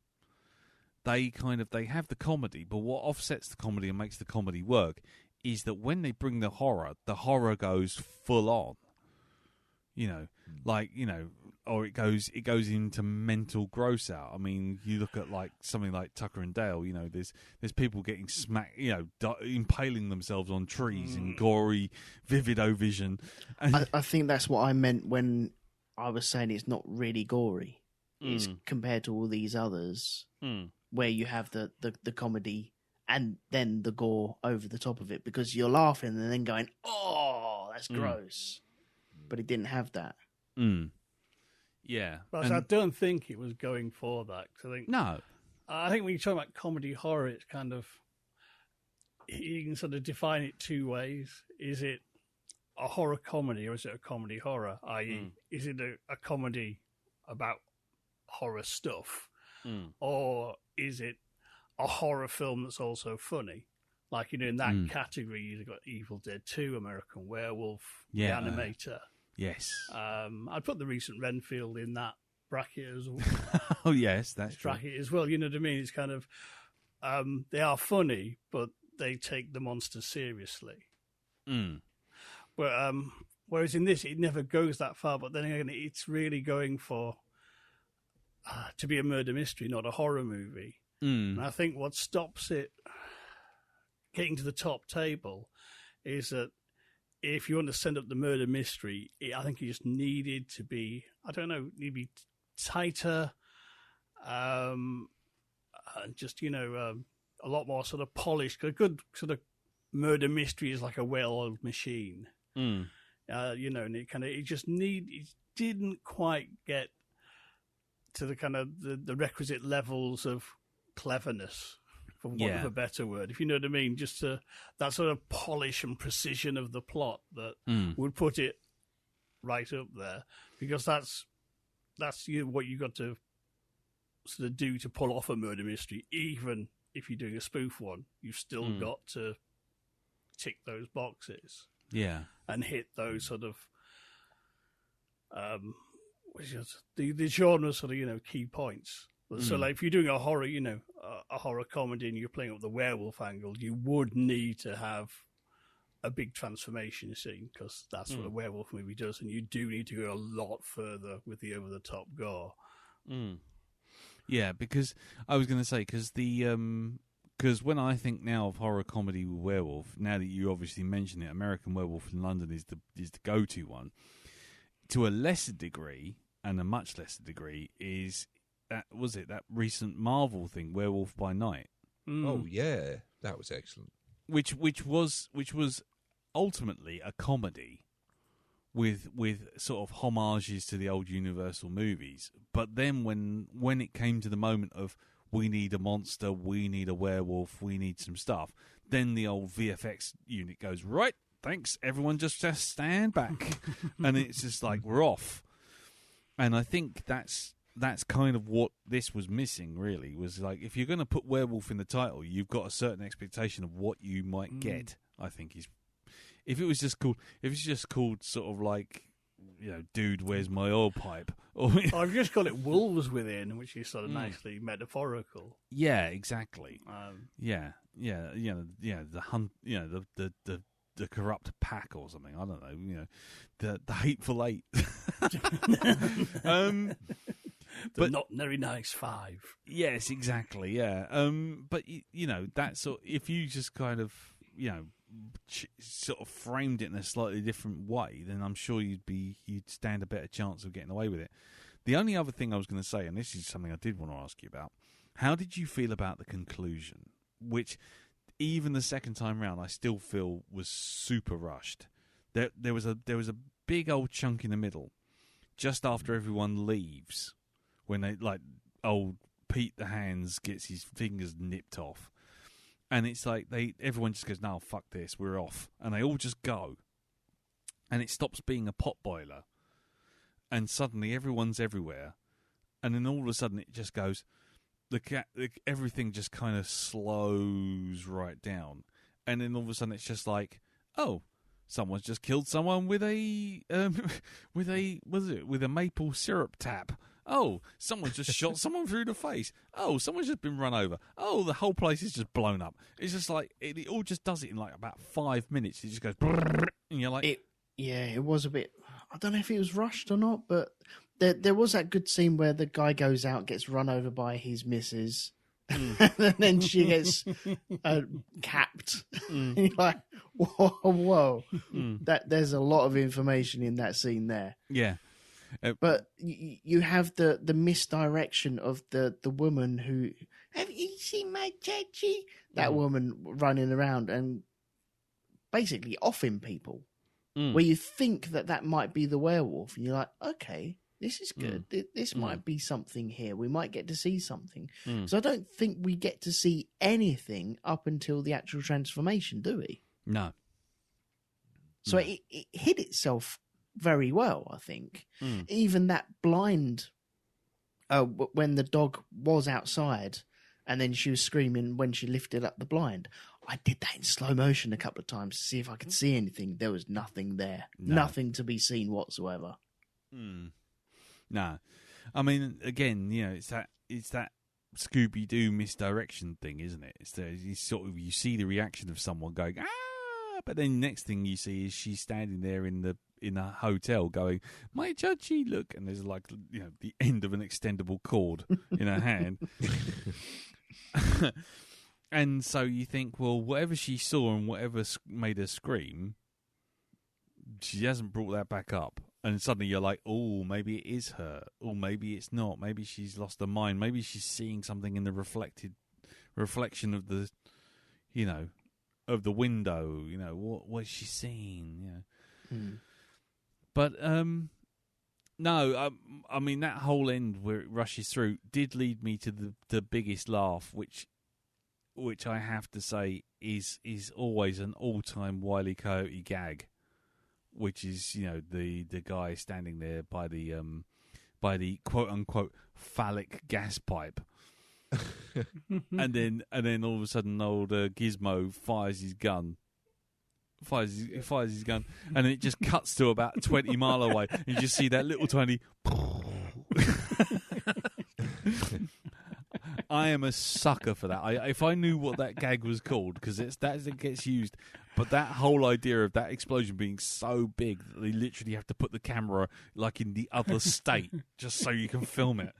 they have the comedy, but what offsets the comedy and makes the comedy work is that when they bring the horror goes full on. like, you know, or it goes into mental gross out. I mean, you look at like something like Tucker and Dale. You know, there's people getting smacked, you know, impaling themselves on trees in gory, vivid vision. And I think that's what I meant when I was saying it's not really gory. It's compared to all these others where you have the comedy and then the gore over the top of it, because you're laughing and then going, "Oh, that's gross," but it didn't have that. Yeah, but I don't think it was going for that. Cause I think when you talk about comedy horror, it's kind of, you can sort of define it two ways. Is it a horror comedy or is it a comedy horror? I.e., is it a comedy about horror stuff, or is it a horror film that's also funny? Like, you know, in that category, you've got Evil Dead 2, American Werewolf, The Animator. Yes. I'd put the recent Renfield in that bracket as well. Oh, yes, that's true. Bracket as well, you know what I mean? It's kind of, they are funny, but they take the monster seriously. But whereas in this, it never goes that far, but then again, it's really going for to be a murder mystery, not a horror movie. And I think what stops it getting to the top table is that if you want to send up the murder mystery, I think it just needed to be, I don't know, need to be tighter, and just, you know, a lot more sort of polished. A good sort of murder mystery is like a well-oiled machine, you know, and it didn't quite get to the kind of the requisite levels of cleverness, for want of a better word, if you know what I mean, just to that sort of polish and precision of the plot that would put it right up there, because that's what you got to sort of do to pull off a murder mystery. Even if you're doing a spoof one, you've still got to tick those boxes, and hit those sort of the genre sort of, you know, key points. So, like, if you're doing a horror, you know, a horror comedy, and you're playing up the werewolf angle, you would need to have a big transformation scene, because that's what a werewolf movie does, and you do need to go a lot further with the over-the-top gore. Yeah, because I was going to say, because when I think now of horror comedy with werewolf, now that you obviously mention it, American Werewolf in London is the go-to one. To a lesser degree, and a much lesser degree, is that recent Marvel thing, Werewolf by Night? Oh yeah, that was excellent. Which was ultimately a comedy with sort of homages to the old Universal movies. But then when it came to the moment of, we need a monster, we need a werewolf, we need some stuff, then the old VFX unit goes, right, thanks, everyone just stand back. And it's just like, we're off. And I think that's kind of what this was missing, really, was like, if you're going to put werewolf in the title, you've got a certain expectation of what you might get, I think is. If it was just called sort of like, you know, dude, where's my oil pipe? Or I've just called it Wolves Within, which is sort of nicely metaphorical. Yeah, exactly. The hunt, you know, the corrupt pack or something. I don't know. You know, the hateful eight. But not very nice five. Yes, exactly. Yeah. But you know, that sort. If you just kind of, you know, sort of framed it in a slightly different way, then I'm sure you'd stand a better chance of getting away with it. The only other thing I was going to say, and this is something I did want to ask you about, how did you feel about the conclusion, which even the second time round I still feel was super rushed? There was a big old chunk in the middle, just after everyone leaves, when they, like, old Pete the Hands gets his fingers nipped off. And it's like everyone just goes, no, fuck this, we're off. And they all just go. And it stops being a pot boiler. And suddenly everyone's everywhere. And then all of a sudden it just goes, everything just kind of slows right down. And then all of a sudden it's just like, oh, someone's just killed someone with a maple syrup tap. Oh, someone's just shot someone through the face. Oh, someone's just been run over. Oh, the whole place is just blown up. It's just like, it all just does it in like about 5 minutes. It just goes, and you're like... It was a bit... I don't know if it was rushed or not, but there was that good scene where the guy goes out, gets run over by his missus, and then she gets capped. And you're like, whoa. There's a lot of information in that scene there. Yeah. But you have the misdirection of the woman who, have you seen my chachi? That woman running around and basically offing people. Where you think that might be the werewolf, and you're like, okay, this is good. This might be something here. We might get to see something. So I don't think we get to see anything up until the actual transformation, do we? No. So it hid itself very well, I think. Even that blind, when the dog was outside, and then she was screaming when she lifted up the blind. I did that in slow motion a couple of times to see if I could see anything. There was nothing there. No. Nothing to be seen whatsoever. No. I mean, again, it's that Scooby Doo misdirection thing, isn't it? You see the reaction of someone going, ah, but then next thing you see is she's standing there in a hotel going, my judgy, look, and there's like, the end of an extendable cord in her hand. And so you think, well, whatever she saw and whatever made her scream, she hasn't brought that back up. And suddenly you're like, oh, maybe it is her. Or maybe it's not. Maybe she's lost her mind. Maybe she's seeing something in the reflection of the, of the window. What is she seeing? But, no, I mean, that whole end where it rushes through did lead me to the biggest laugh, which I have to say is always an all-time Wile E. Coyote gag, which is the guy standing there by the quote-unquote phallic gas pipe, and then all of a sudden old Gizmo fires his gun, and it just cuts to about 20 mile away, and you just see that little tiny. I am a sucker for that. If I knew what that gag was called, because it gets used, but that whole idea of that explosion being so big that they literally have to put the camera like in the other state just so you can film it,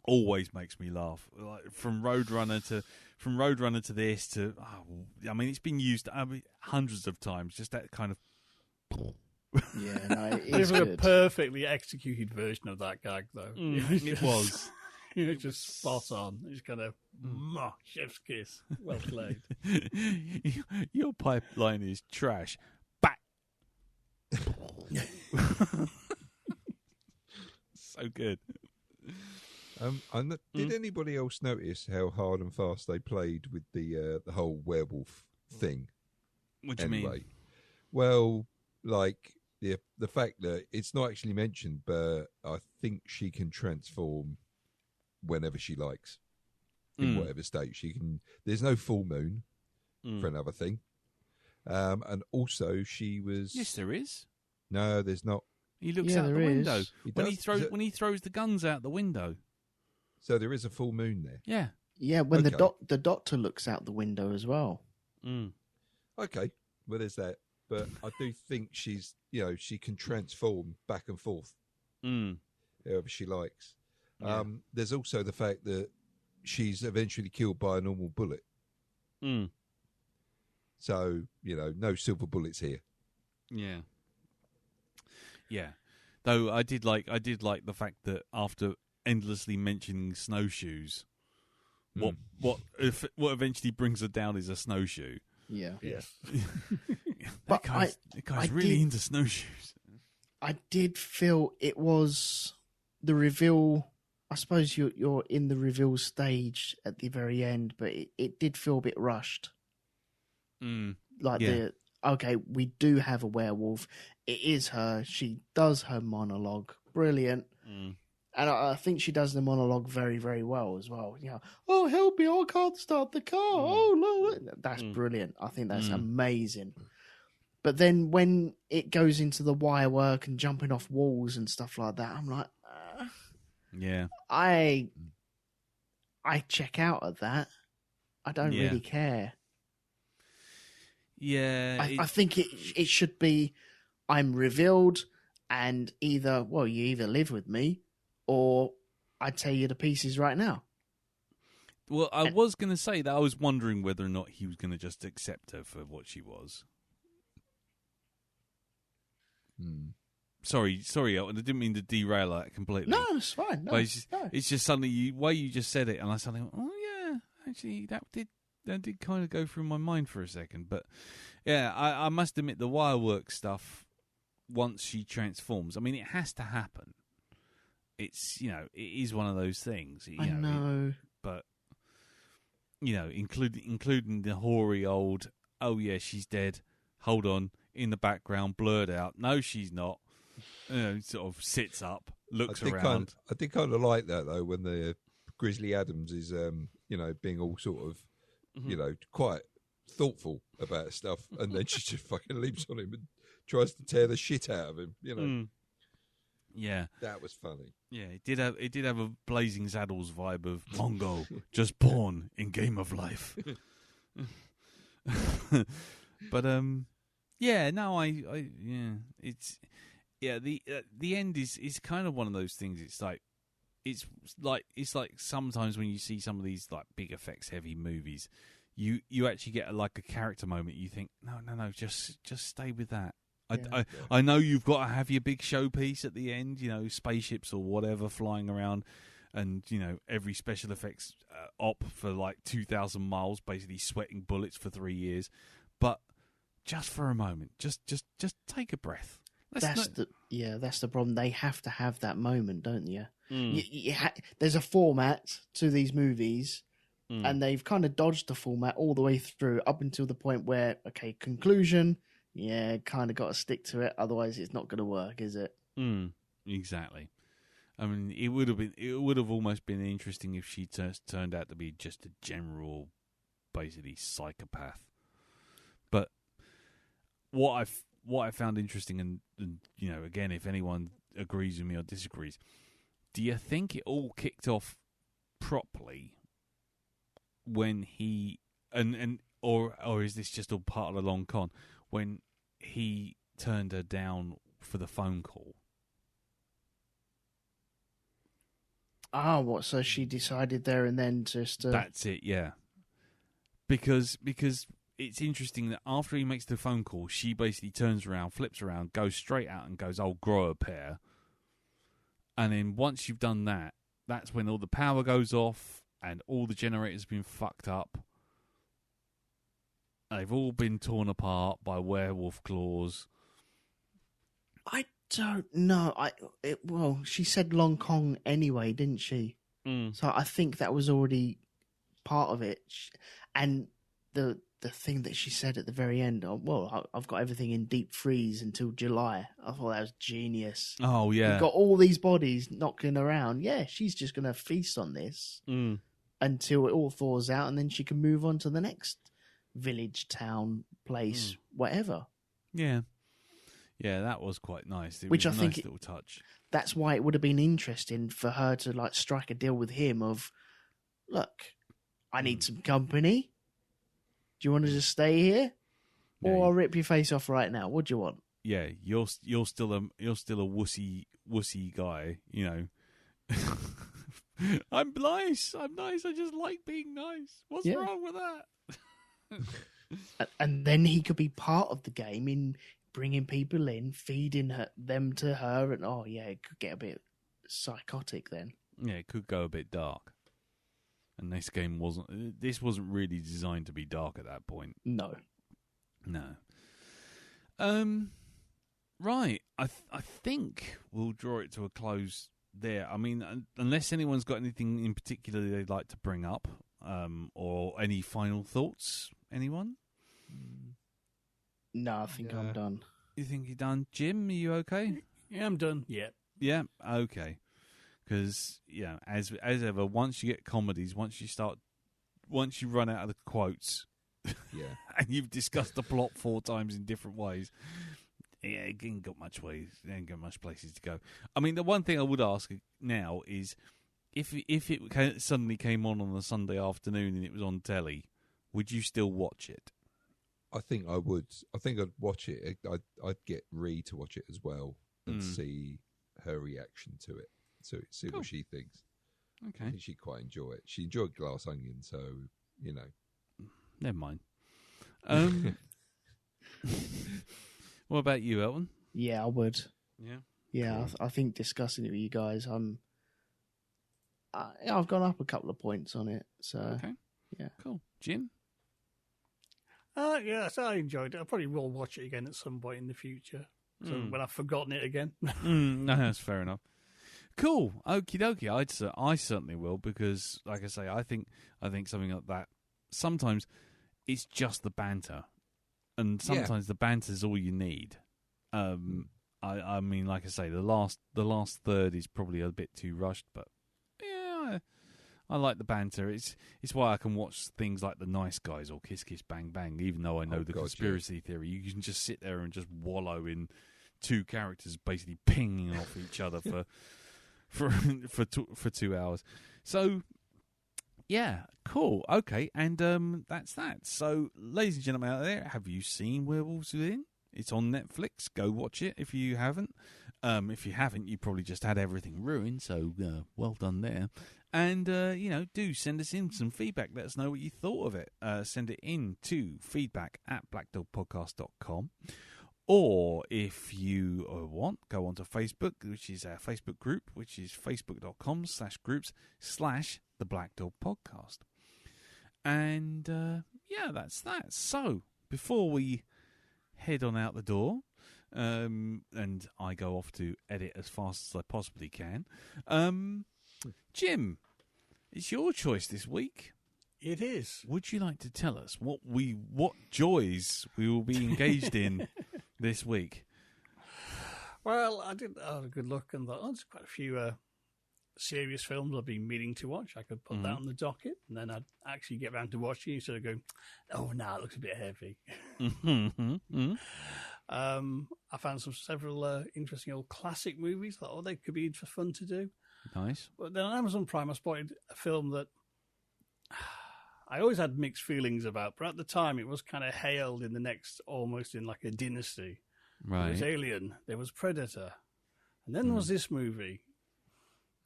always makes me laugh. Like, from Roadrunner to this to, I mean, it's been used hundreds of times. Just that kind of. Yeah, no, it There's is a good. perfectly executed version of that gag, though. It was. It's just spot on. It's kind of chef's kiss. Well played. Your pipeline is trash. Back. So good. Did anybody else notice how hard and fast they played with the whole werewolf thing? What do you mean? Well, like the fact that it's not actually mentioned, but I think she can transform whenever she likes, in whatever state she can. There's no full moon for another thing, and also she was. Yes, there is. No, there's not. He looks out the window when he throws the guns out the window. So there is a full moon there. Yeah. Yeah, when the doctor looks out the window as well. Okay, well, there's that. But I do think she's, she can transform back and forth, however she likes. Yeah. There's also the fact that she's eventually killed by a normal bullet. So, no silver bullets here. Yeah. Yeah. Though I did like the fact that after endlessly mentioning snowshoes, what eventually brings her down is a snowshoe. Yeah. Yes. That guy's really into snowshoes. I did feel it was the reveal. I suppose you're in the reveal stage at the very end, but it did feel a bit rushed. Okay, we do have a werewolf. It is her. She does her monologue. Brilliant. And I think she does the monologue very, very well as well. Oh, help me, I can't start the car. Oh, no. That's brilliant. I think that's amazing. But then when it goes into the wire work and jumping off walls and stuff like that, I'm like, yeah. I check out at that. I don't really care. Yeah. I think it should be, I'm revealed, and you either live with me, or I tear you to pieces right now. Well, I was going to say that I was wondering whether or not he was going to just accept her for what she was. Sorry, Elton. I didn't mean to derail that completely. No, it's fine. No, But it's just suddenly way you just said it, and I suddenly went, oh yeah, actually that did kind of go through my mind for a second. But yeah, I must admit the wirework stuff. Once she transforms, I mean, it has to happen. It's it is one of those things. I know, but including the hoary old, oh yeah, she's dead. Hold on, in the background, blurred out. No, she's not. Sort of sits up, looks around. I did kind of like that though when the Grizzly Adams is, being all sort of, quite thoughtful about stuff, and then she just fucking leaps on him and tries to tear the shit out of him. Yeah, that was funny. Yeah, it did have a Blazing Saddles vibe of Mongo just born in Game of Life. But the end is kind of one of those things. It's like sometimes when you see some of these like big effects heavy movies, you actually get a character moment. You think no, just stay with that. I know you've got to have your big showpiece at the end, spaceships or whatever flying around, and every special effects op for 2,000 miles, basically sweating bullets for 3 years. But just for a moment, just take a breath. That's the problem. They have to have that moment, don't you? There's a format to these movies, and they've kind of dodged the format all the way through up until the point where, okay, conclusion. Yeah, kind of got to stick to it. Otherwise, it's not going to work, is it? Exactly. I mean, it would have almost been interesting if she turned out to be just a general, basically psychopath. But what I found interesting, and again, if anyone agrees with me or disagrees, do you think it all kicked off properly when he or is this just all part of the long con when he turned her down for the phone call? What? So she decided there and then just... That's it, yeah. Because it's interesting that after he makes the phone call, she basically turns around, flips around, goes straight out and goes, "I'll grow a pair." And then once you've done that, that's when all the power goes off and all the generators have been fucked up. They've all been torn apart by werewolf claws. I don't know. She said Long Kong anyway, didn't she? So I think that was already part of it. And the thing that she said at the very end, I've got everything in deep freeze until July. I thought that was genius. Oh, yeah. You've got all these bodies knocking around. Yeah, she's just going to feast on this until it all thaws out, and then she can move on to the next village, town, place, whatever. Yeah. Yeah, that was quite nice. Which was I a think nice little touch. That's why it would have been interesting for her to strike a deal with him of, look, I need some company. Do you want to just stay here, or I'll rip your face off right now? What do you want? Yeah, you're still a wussy guy, I'm nice. I just like being nice. What's wrong with that? And then he could be part of the game in bringing people in, feeding them to her, and it could get a bit psychotic then. Yeah, it could go a bit dark. And this game wasn't really designed to be dark at that point. No. Right. I think we'll draw it to a close there. I mean, unless anyone's got anything in particular they'd like to bring up, or any final thoughts, anyone? No, I think I'm done. You think you're done? Jim, are you okay? Yeah, I'm done. Yeah. Yeah, okay. Because, as ever, once you get comedies, once you run out of the quotes, and you've discussed the plot 4 times in different ways, it ain't got much places to go. I mean, the one thing I would ask now is, if it suddenly came on a Sunday afternoon and it was on telly, would you still watch it? I think I would. I think I'd watch it. I'd get Ree to watch it as well. and see her reaction to it. So see what she thinks. Okay. I think she'd quite enjoy it. She enjoyed Glass Onion, so Never mind. What about you, Elton? Yeah, I would. Yeah. Yeah, Cool. I think discussing it with you guys, I've gone up a couple of points on it. So Okay. yeah, Cool. Jim? Yes, I enjoyed it. I probably will watch it again at some point in the future. So when I've forgotten it again. No, that's fair enough. Cool. Okie dokie. I certainly will, because, like I say, I think something like that, sometimes it's just the banter. And sometimes the banter is all you need. I mean, like I say, the last third is probably a bit too rushed, but yeah, I like the banter. It's why I can watch things like The Nice Guys or Kiss Kiss Bang Bang, even though I know conspiracy theory. You can just sit there and just wallow in two characters basically pinging off each other for 2 hours. So yeah, cool. Okay, and that's that. So, ladies and gentlemen out there, have you seen Werewolves Within? It's on Netflix. Go watch it if you haven't. If you haven't, you probably just had everything ruined, so well done there. And, do send us in some feedback. Let us know what you thought of it. Send it in to feedback@blackdogpodcast.com. Or if you want, go onto Facebook, which is our Facebook group, which is facebook.com/groups/The Black Dog Podcast. And, that's that. So, before we head on out the door, and I go off to edit as fast as I possibly can, Jim, it's your choice this week. It is. Would you like to tell us what joys we will be engaged in this week? Well, I did have a good look and thought, there's quite a few serious films I've been meaning to watch. I could put that on the docket, and then I'd actually get around to watching it instead of going, oh, no, it looks a bit heavy. I found several interesting old classic movies. Thought, they could be fun to do. Nice. But then on Amazon Prime, I spotted a film that I always had mixed feelings about, but at the time it was kind of hailed almost in like a dynasty. Right. There was Alien, there was Predator, and then there was this movie.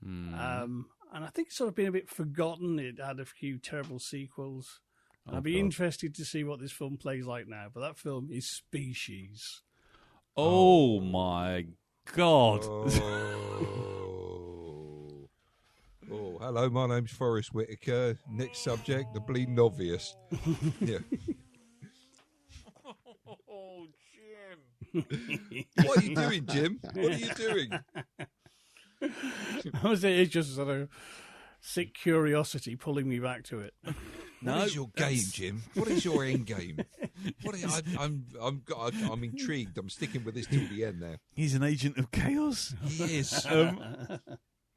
And I think it's sort of been a bit forgotten. It had a few terrible sequels. I'd be interested to see what this film plays like now, but that film is Species. Oh my God. Oh, hello, my name's Forrest Whitaker. Next subject, the bleeding obvious. Yeah. Oh, Jim. What are you doing, Jim? What are you doing? It's just sort of sick curiosity pulling me back to it. What is your game, Jim? What is your end game? I'm intrigued. I'm sticking with this till the end now. He's an agent of chaos. He is.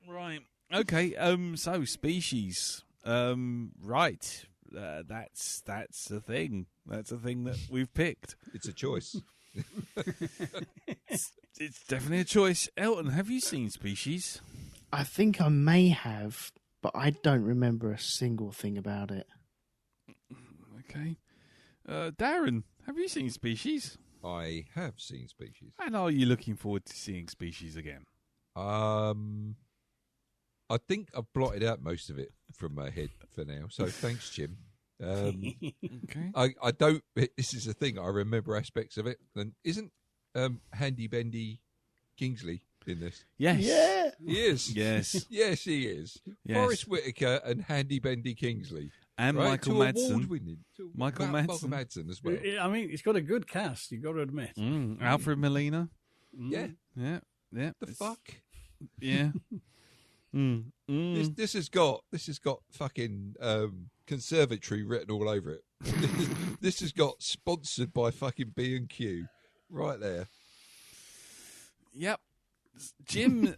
Right. Okay. So Species. Right. That's a thing. That's a thing that we've picked. It's a choice. It's definitely a choice. Elton, have you seen Species? I think I may have, but I don't remember a single thing about it. Okay. Darren, have you seen Species? I have seen Species. And are you looking forward to seeing Species again? I think I've blotted out most of it from my head for now. So thanks, Jim. Okay. I don't. This is the thing. I remember aspects of it. And isn't Handy Bendy Kingsley in this? Yes. Yeah. He is. Yes. Yes, he is. Yes. Forrest Whitaker and Handy Bendy Kingsley. And right? Michael Madsen. Michael Michael Madsen as well. I mean, it's got a good cast, you've got to admit. Alfred Molina. Yeah. Yeah. Yeah. The fuck? Yeah. This has got fucking conservatory written all over it. This has got sponsored by fucking B&Q right there. Yep. Jim,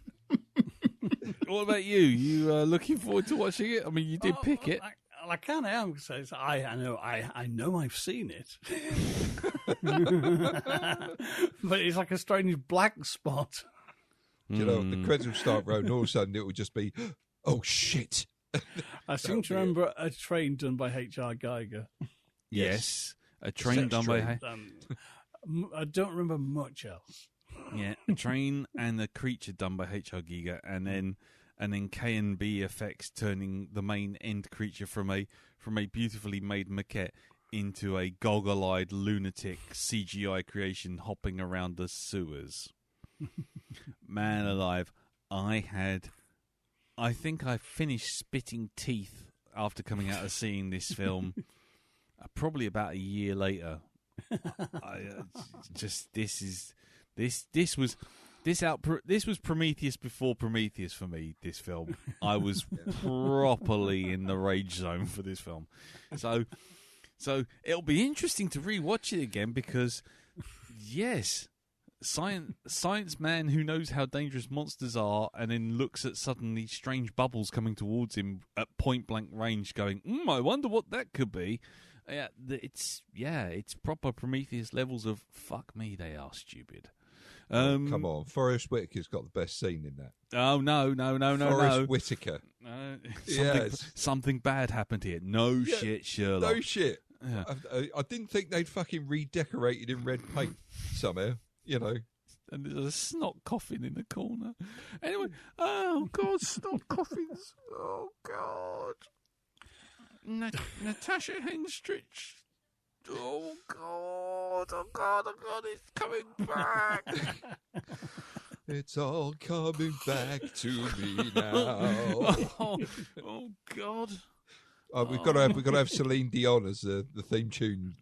what about you? You looking forward to watching it? I mean, you did pick it. I kind of am because I know I've seen it, but it's like a strange black spot. You know, the credits will start rolling. All of a sudden, it will just be, oh shit! I seem to remember a train done by H.R. Geiger. Yes, a train Sex done train. by. I don't remember much else. Yeah, a train and a creature done by H.R. Giger, and then K&B effects turning the main end creature from a beautifully made maquette into a goggle-eyed lunatic CGI creation hopping around the sewers. Man alive, I think I finished spitting teeth after coming out of seeing this film probably about a year later. This was Prometheus before Prometheus for me. This film, I was properly in the rage zone for this film. So it'll be interesting to rewatch it again because, yes, science man who knows how dangerous monsters are, and then looks at suddenly strange bubbles coming towards him at point blank range, going, I wonder what that could be. It's proper Prometheus levels of fuck me, they are stupid. Come on, Forrest Whitaker's got the best scene in that. Oh no! Forrest Whitaker. Something bad happened here. No shit, Sherlock. No shit. Yeah. I didn't think they'd fucking redecorated in red paint somehow. You know. And there's a snot coughing in the corner. Anyway, oh God, snot coughings. Oh God. Natasha Henstridge. Oh God, it's coming back. It's all coming back to me now. Oh God. We've got to have Celine Dion as the theme tune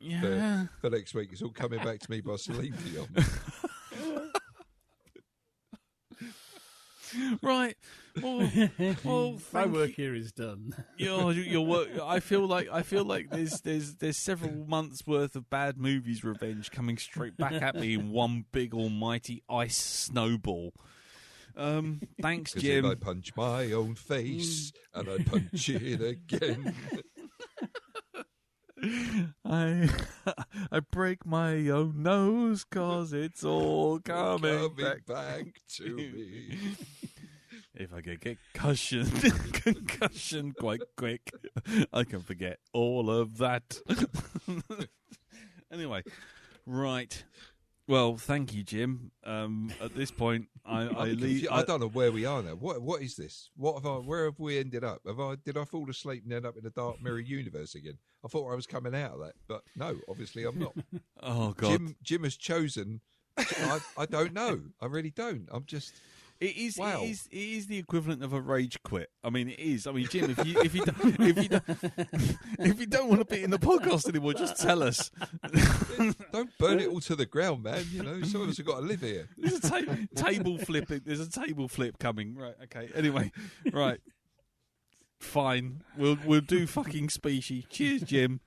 for next week. It's all coming back to me by Celine Dion. Right. Well, my work here is done. Your work. I feel like there's several months worth of bad movies revenge coming straight back at me in one big almighty ice snowball. Thanks, Jim. If I punch my own face and I punch it again. I break my own nose 'cause it's all coming back to me. If I get concussion quite quick, I can forget all of that. Anyway, right. Well, thank you, Jim. At this point, I leave. I don't know where we are now. What is this? Where have we ended up? Did I fall asleep and end up in a dark mirror universe again? I thought I was coming out of that, but no, obviously I'm not. Oh God, Jim has chosen. I don't know. I really don't. I'm just. It is. Wow. It is the equivalent of a rage quit. I mean, it is. I mean, Jim, if you don't want to be in the podcast anymore, just tell us. Don't burn it all to the ground, man. You know, some of us have got to live here. There's a table flip. There's a table flip coming. Right. Okay. Anyway. Right. Fine. We'll do fucking Species. Cheers, Jim.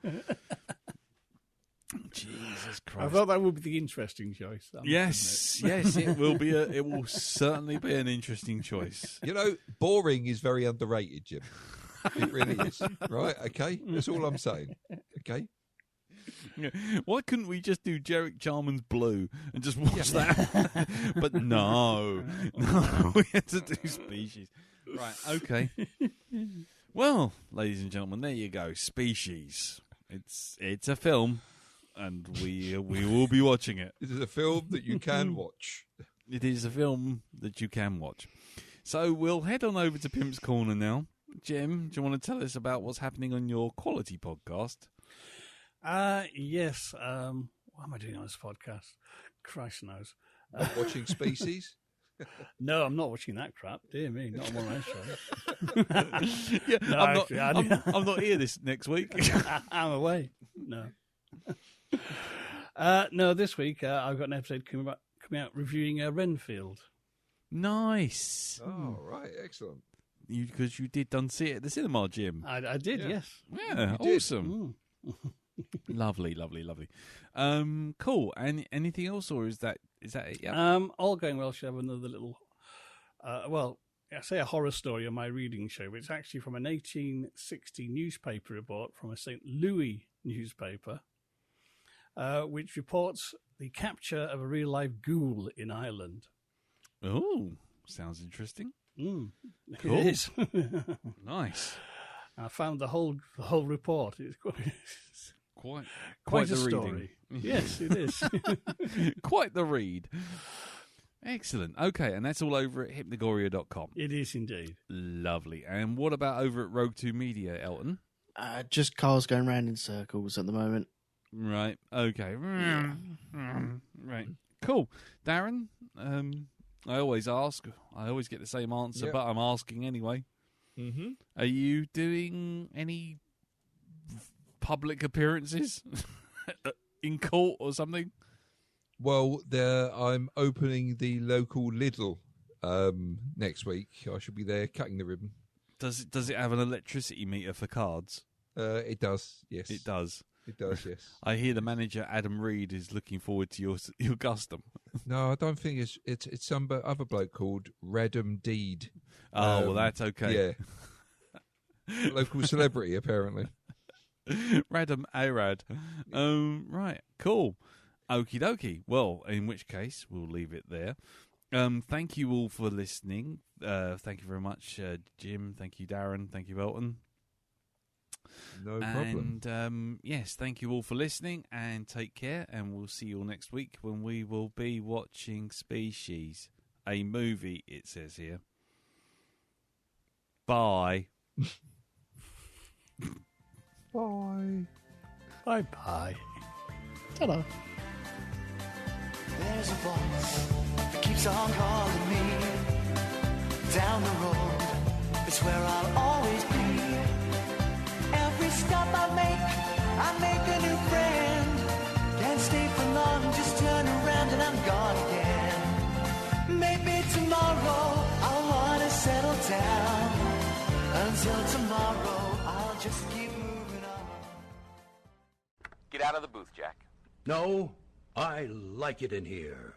Jesus Christ! I thought that would be the interesting choice. Yes, it will be. It will certainly be an interesting choice. You know, boring is very underrated, Jim. It really is. Right? Okay, that's all I'm saying. Okay. Why couldn't we just do Jerick Jarman's Blue and just watch that? But no, we had to do Species. Right? Okay. Well, ladies and gentlemen, there you go. Species. It's a film. And we will be watching it. It is a film that you can watch. It is a film that you can watch. So we'll head on over to Pimp's Corner now. Jim, do you want to tell us about what's happening on your quality podcast? Yes. What am I doing on this podcast? Christ knows. Not watching Species? No, I'm not watching that crap. Dear me, not on one of those shows. Yeah, no, I'm not here this next week. I'm away. No. No, this week I've got an episode coming out reviewing Renfield. Nice. Oh, right, excellent. Because you did done see it at the cinema, Jim. I did, yes. Yeah, awesome. Lovely. Cool. And anything else, or is that it? Yeah. All going well. Should have another little. I say a horror story on my reading show, but it's actually from an 1860 newspaper report from a St. Louis newspaper. Which reports the capture of a real-life ghoul in Ireland. Oh, sounds interesting. Cool. It is. Nice. I found the whole report. It's quite a the story. Reading. Yes, it is. Quite the read. Excellent. Okay, and that's all over at hypnagoria.com. It is indeed. Lovely. And what about over at Rogue 2 Media, Elton? Just cars going round in circles at the moment. Right. Okay. Right. Cool. Darren, I always ask. I always get the same answer, but I'm asking anyway. Mm-hmm. Are you doing any public appearances in court or something? Well, I'm opening the local Lidl next week. I should be there cutting the ribbon. Does it have an electricity meter for cards? It does, yes. It does. It does, yes. I hear the manager, Adam Reed, is looking forward to your custom. No, I don't think it's some other bloke called Radham Deed. Oh, well, that's okay. Yeah. Local celebrity, apparently. Radham Arad. Right, cool. Okie dokie. Well, in which case, we'll leave it there. Thank you all for listening. Thank you very much, Jim. Thank you, Darren. Thank you, Elton. No problem. And yes, thank you all for listening, and take care, and we'll see you all next week when we will be watching Species, a movie, it says here. Bye. Bye. Bye-bye. Ta-da. There's a voice that keeps on calling me. Down the road, it's where I'll always be. Every stop I make a new friend. Can't stay for long, just turn around and I'm gone again. Maybe tomorrow I'll wanna settle down. Until tomorrow, I'll just keep moving on. Get out of the booth, Jack. No, I like it in here.